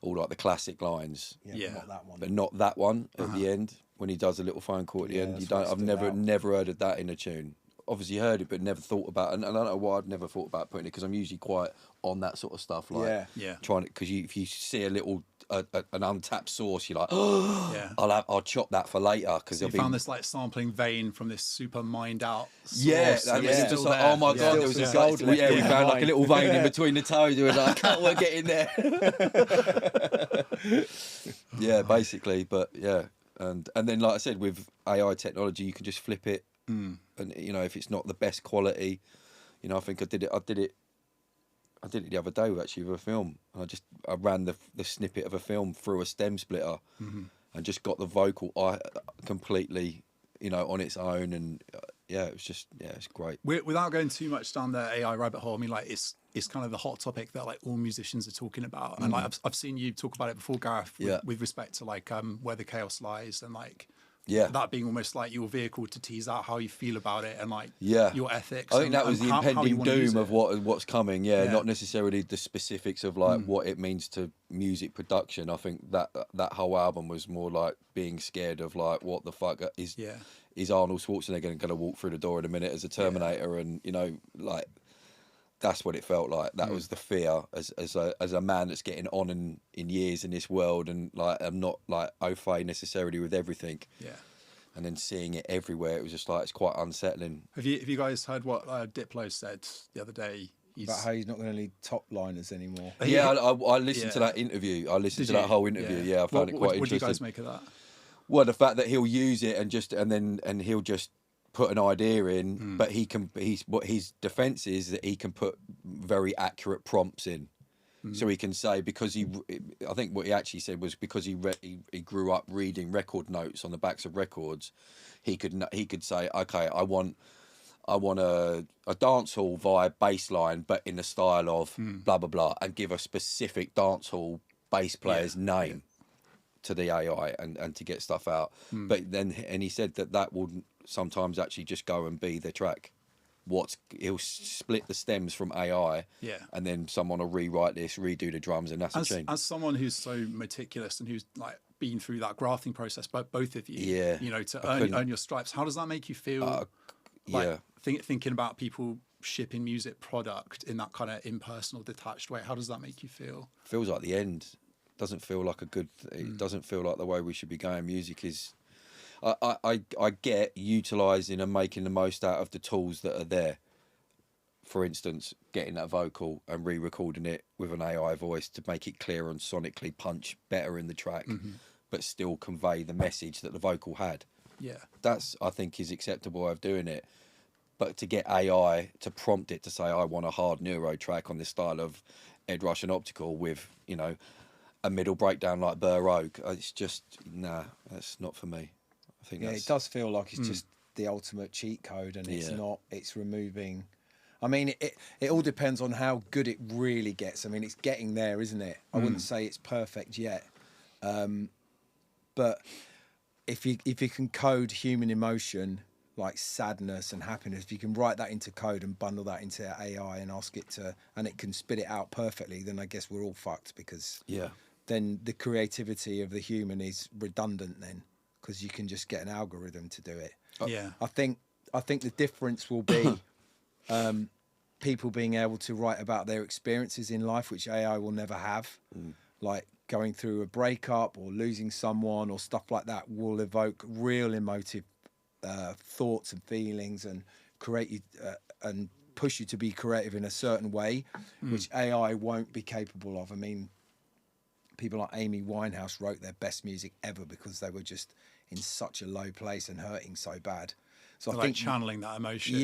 All like the classic lines. Yeah. But not that one. But not that one at the end, when he does a little phone call at the end. I've never heard of that in a tune. Obviously heard it, but never thought about it. And I don't know why I'd never thought about putting it, because I'm usually quite on that sort of stuff. Like trying to, because if you see a little an untapped source, you're like, I'll chop that for later. Because you found this like sampling vein from this super mined out source. It's just like, oh my god, there was a gold. We found like a little vein in between the toes. We were like, I can't get in there. Basically, but and then like I said, with AI technology, you can just flip it. And if it's not the best quality, I think I did it the other day with a film. I ran the snippet of a film through a stem splitter and just got the vocal completely on its own, and it was just it's great. Without going too much down the AI rabbit hole, I mean, like it's kind of the hot topic that like all musicians are talking about. And like I've seen you talk about it before, Gareth, with respect to like where the chaos lies, and like that being almost like your vehicle to tease out how you feel about it and like your ethics. I think that was the impending doom of what's coming. Not necessarily the specifics of like what it means to music production. I think that whole album was more like being scared of like what the fuck is Arnold Schwarzenegger going to walk through the door in a minute as a Terminator, and you know, like that's what it felt like. That was the fear as a man that's getting on in years in this world, and like I'm not like au fait necessarily with everything. And then seeing it everywhere, it was just like it's quite unsettling. Have you guys heard what Diplo said the other day? About how he's not going to need top liners anymore. I listened to that interview. I listened to that whole interview. I found it quite interesting. What do you guys make of that? Well, the fact that he'll use it and he'll just put an idea in, but what his defense is that he can put very accurate prompts in. So he can say, because I think what he actually said was because he grew up reading record notes on the backs of records, he could say, okay, I want a dancehall vibe bass line, but in the style of blah blah blah, and give a specific dancehall bass player's name to the AI and to get stuff out. But then, and he said that will sometimes actually just go and be the track. He'll split the stems from AI, and then someone will rewrite this, redo the drums, and that's a change. As someone who's so meticulous and who's like been through that grafting process, both of you, you know, to earn your stripes, how does that make you feel? Thinking about people shipping music product in that kind of impersonal, detached way, how does that make you feel? Feels like the end. Doesn't feel like it doesn't feel like the way we should be going. Music is, I get utilising and making the most out of the tools that are there. For instance, getting that vocal and re-recording it with an AI voice to make it clear and sonically punch better in the track, but still convey the message that the vocal had. That's, I think, is acceptable way of doing it. But to get AI to prompt it to say, I want a hard neuro track on this style of Ed Rush and Optical with, you know, a middle breakdown like Burr Oak, it's just, that's not for me. I think it does feel like it's just the ultimate cheat code, and it's not, it's removing. I mean, it all depends on how good it really gets. I mean, it's getting there, isn't it? I wouldn't say it's perfect yet. But if you can code human emotion, like sadness and happiness, if you can write that into code and bundle that into AI and ask it to, and it can spit it out perfectly, then I guess we're all fucked, because then the creativity of the human is redundant then, because you can just get an algorithm to do it. I think the difference will be people being able to write about their experiences in life, which AI will never have, like going through a breakup or losing someone or stuff like that will evoke real emotive thoughts and feelings and create you and push you to be creative in a certain way, which AI won't be capable of. I mean, people like Amy Winehouse wrote their best music ever because they were just in such a low place and hurting so bad. So I think channeling that emotion.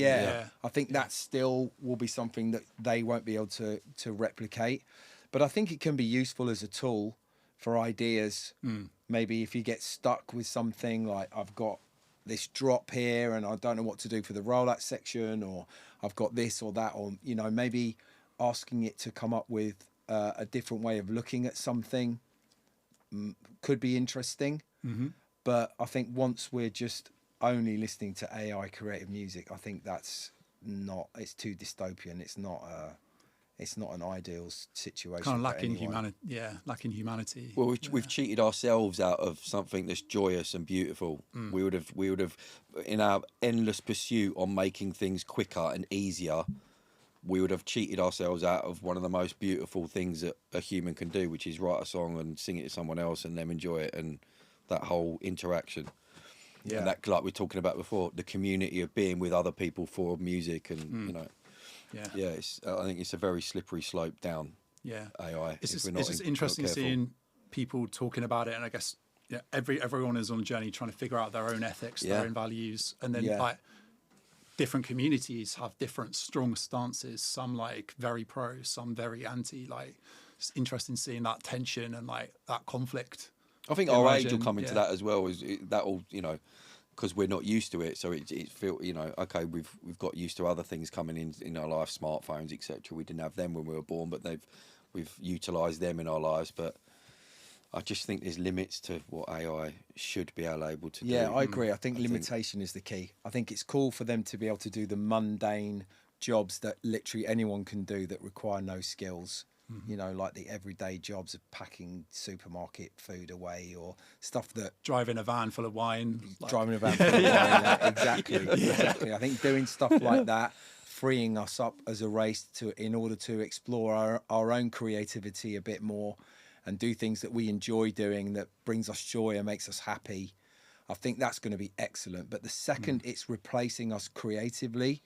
I think that still will be something that they won't be able to replicate. But I think it can be useful as a tool for ideas. Maybe if you get stuck with something, like I've got this drop here and I don't know what to do for the rollout section, or I've got this or that, or, you know, maybe asking it to come up with a different way of looking at something could be interesting. But I think once we're just only listening to AI creative music, I think it's too dystopian. It's not an ideal situation. Kind of lacking humanity. Lacking humanity. Well, we've cheated ourselves out of something that's joyous and beautiful. We would have, in our endless pursuit on making things quicker and easier, we would have cheated ourselves out of one of the most beautiful things that a human can do, which is write a song and sing it to someone else and them enjoy it, and that whole interaction. And that, like we're talking about before, the community of being with other people for music, and you know. I think it's a very slippery slope down. AI. It's just interesting seeing people talking about it, and I guess everyone is on a journey trying to figure out their own ethics, their own values, and then like different communities have different strong stances. Some like very pro, some very anti. Like it's interesting seeing that tension and like that conflict. I think our age will come into that as well. Is that will, you know, because we're not used to it. So it feel, you know, okay, we've got used to other things coming in our life, smartphones, etc. We didn't have them when we were born, but we've utilised them in our lives. But I just think there's limits to what AI should be able to do. Yeah, I agree. I think limitation is the key. I think it's cool for them to be able to do the mundane jobs that literally anyone can do that require no skills. You know, like the everyday jobs of packing supermarket food away, or stuff that driving a van full of wine. Driving a van full of wine. Yeah, exactly. I think doing stuff like that, freeing us up as a race in order to explore our own creativity a bit more, and do things that we enjoy doing, that brings us joy and makes us happy. I think that's going to be excellent. But the second it's replacing us creatively,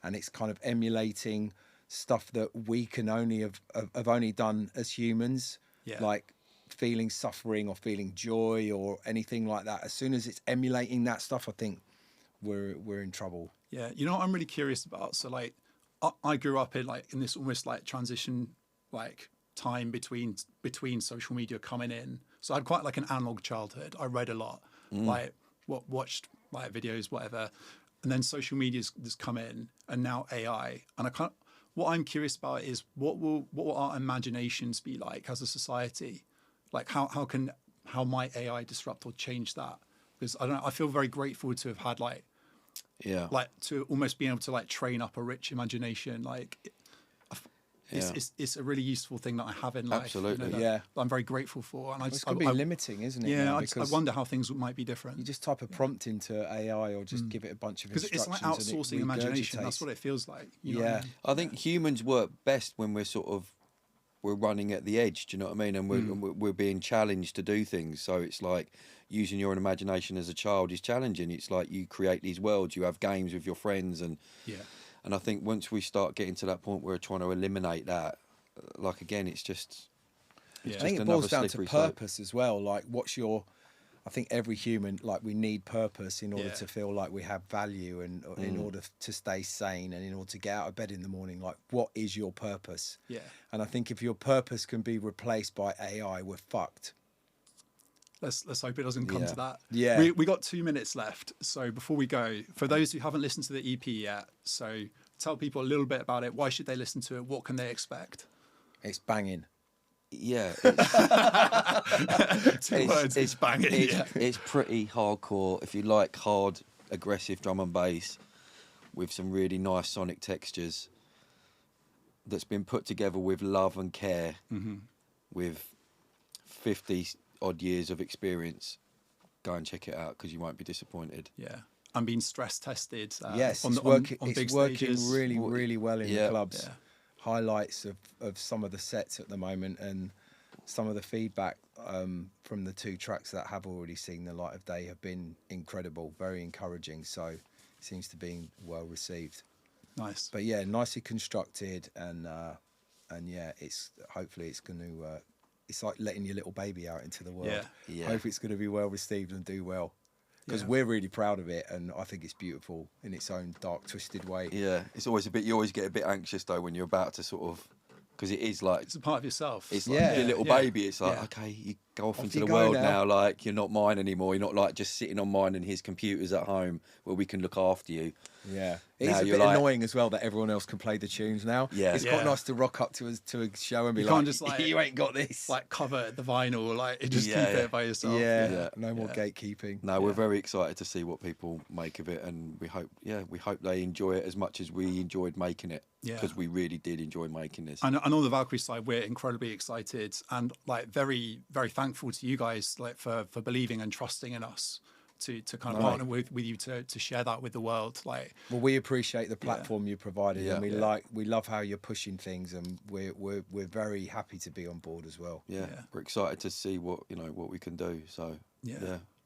and it's kind of emulating stuff that we can only have only done as humans, like feeling suffering or feeling joy or anything like that. As soon as it's emulating that stuff, I think we're in trouble. Yeah, you know what I'm really curious about? So like, I grew up in this almost like transition like time between social media coming in. So I had quite like an analog childhood. I read a lot, like watched like videos, whatever, and then social media's come in, and now AI, and what I'm curious about is what will our imaginations be like as a society? Like how might AI disrupt or change that? Because I don't know, I feel very grateful to have had like to almost being able to like train up a rich imagination. Like it's a really useful thing that I have in life. Absolutely. You know, that I'm very grateful for. And It's going to be limiting, isn't it? Yeah, I wonder how things might be different. You just type a prompt into AI or just give it a bunch of instructions. Because it's like outsourcing imagination. That's what it feels like. You know what I mean? I think humans work best when we're running at the edge. Do you know what I mean? And we're being challenged to do things. So it's like using your own imagination as a child is challenging. It's like you create these worlds. You have games with your friends, and I think once we start getting to that point where we're trying to eliminate that, like again, it's just. I think it boils down to purpose as well. Like, I think every human, like, we need purpose in order to feel like we have value, and in order to stay sane, and in order to get out of bed in the morning. Like, what is your purpose? Yeah. And I think if your purpose can be replaced by AI, we're fucked. Let's hope it doesn't come to that. Yeah. We got 2 minutes left. So before we go, for those who haven't listened to the EP yet, so tell people a little bit about it. Why should they listen to it? What can they expect? It's banging. Yeah. It's banging. It's pretty hardcore. If you like hard, aggressive drum and bass with some really nice sonic textures, that's been put together with love and care, with 50 odd years of experience, go and check it out because you won't be disappointed. Yeah. And being stress tested. Yes, on it's working really, really well in the clubs. Yeah. Highlights of some of the sets at the moment, and some of the feedback from the 2 tracks that have already seen the light of day have been incredible, very encouraging. So it seems to be well received. Nice. But yeah, nicely constructed, and yeah, hopefully it's going to. It's like letting your little baby out into the world. Yeah. Hope it's going to be well received and do well. Because we're really proud of it, and I think it's beautiful in its own dark, twisted way. Yeah, it's always you always get a bit anxious though when you're about to sort of, because it is like it's a part of yourself. It's like your little baby. It's like okay, you go off into the world now. Like you're not mine anymore. You're not like just sitting on mine and his computers at home where we can look after you. Yeah, it's a bit annoying as well that everyone else can play the tunes now. Yeah, it's quite nice to rock up to a show and be can't just you ain't got this. Like cover the vinyl, like just keep it by yourself. Yeah. No more gatekeeping. No, we're very excited to see what people make of it, and we hope they enjoy it as much as we enjoyed making it. Because we really did enjoy making this. And on the Valkyrie side, we're incredibly excited and like very, very thankful to you guys like for believing and trusting in us to kind of partner with you to share that with the world. Like, well, we appreciate the platform you provided, and we love how you're pushing things, and we're very happy to be on board as well. Yeah. We're excited to see what we can do. So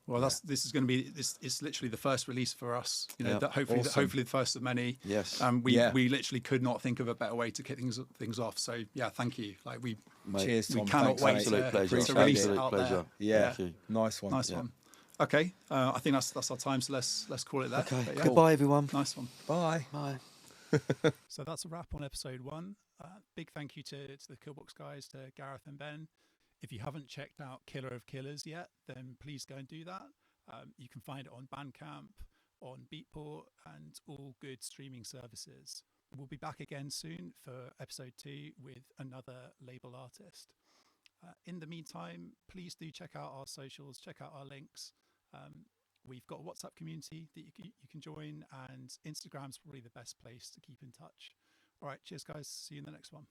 Well, this is going to be it's literally the first release for us. You know, that hopefully the first of many. Yes. We literally could not think of a better way to kick things off. So yeah, thank you. Like cheers, Tom. We cannot wait absolute pleasure. to release it out there. Yeah, nice one. Nice one. Okay, I think that's our time. So let's call it that. Okay. Goodbye, everyone. Nice one. Bye. Bye. So that's a wrap on episode 1. Big thank you to the Killbox guys, to Gareth and Ben. If you haven't checked out Killer of Killers yet, then please go and do that. You can find it on Bandcamp, on Beatport, and all good streaming services. We'll be back again soon for episode 2 with another label artist. In the meantime, please do check out our socials, check out our links. We've got a WhatsApp community that you can join, and Instagram's probably the best place to keep in touch. All right, cheers guys. See you in the next one.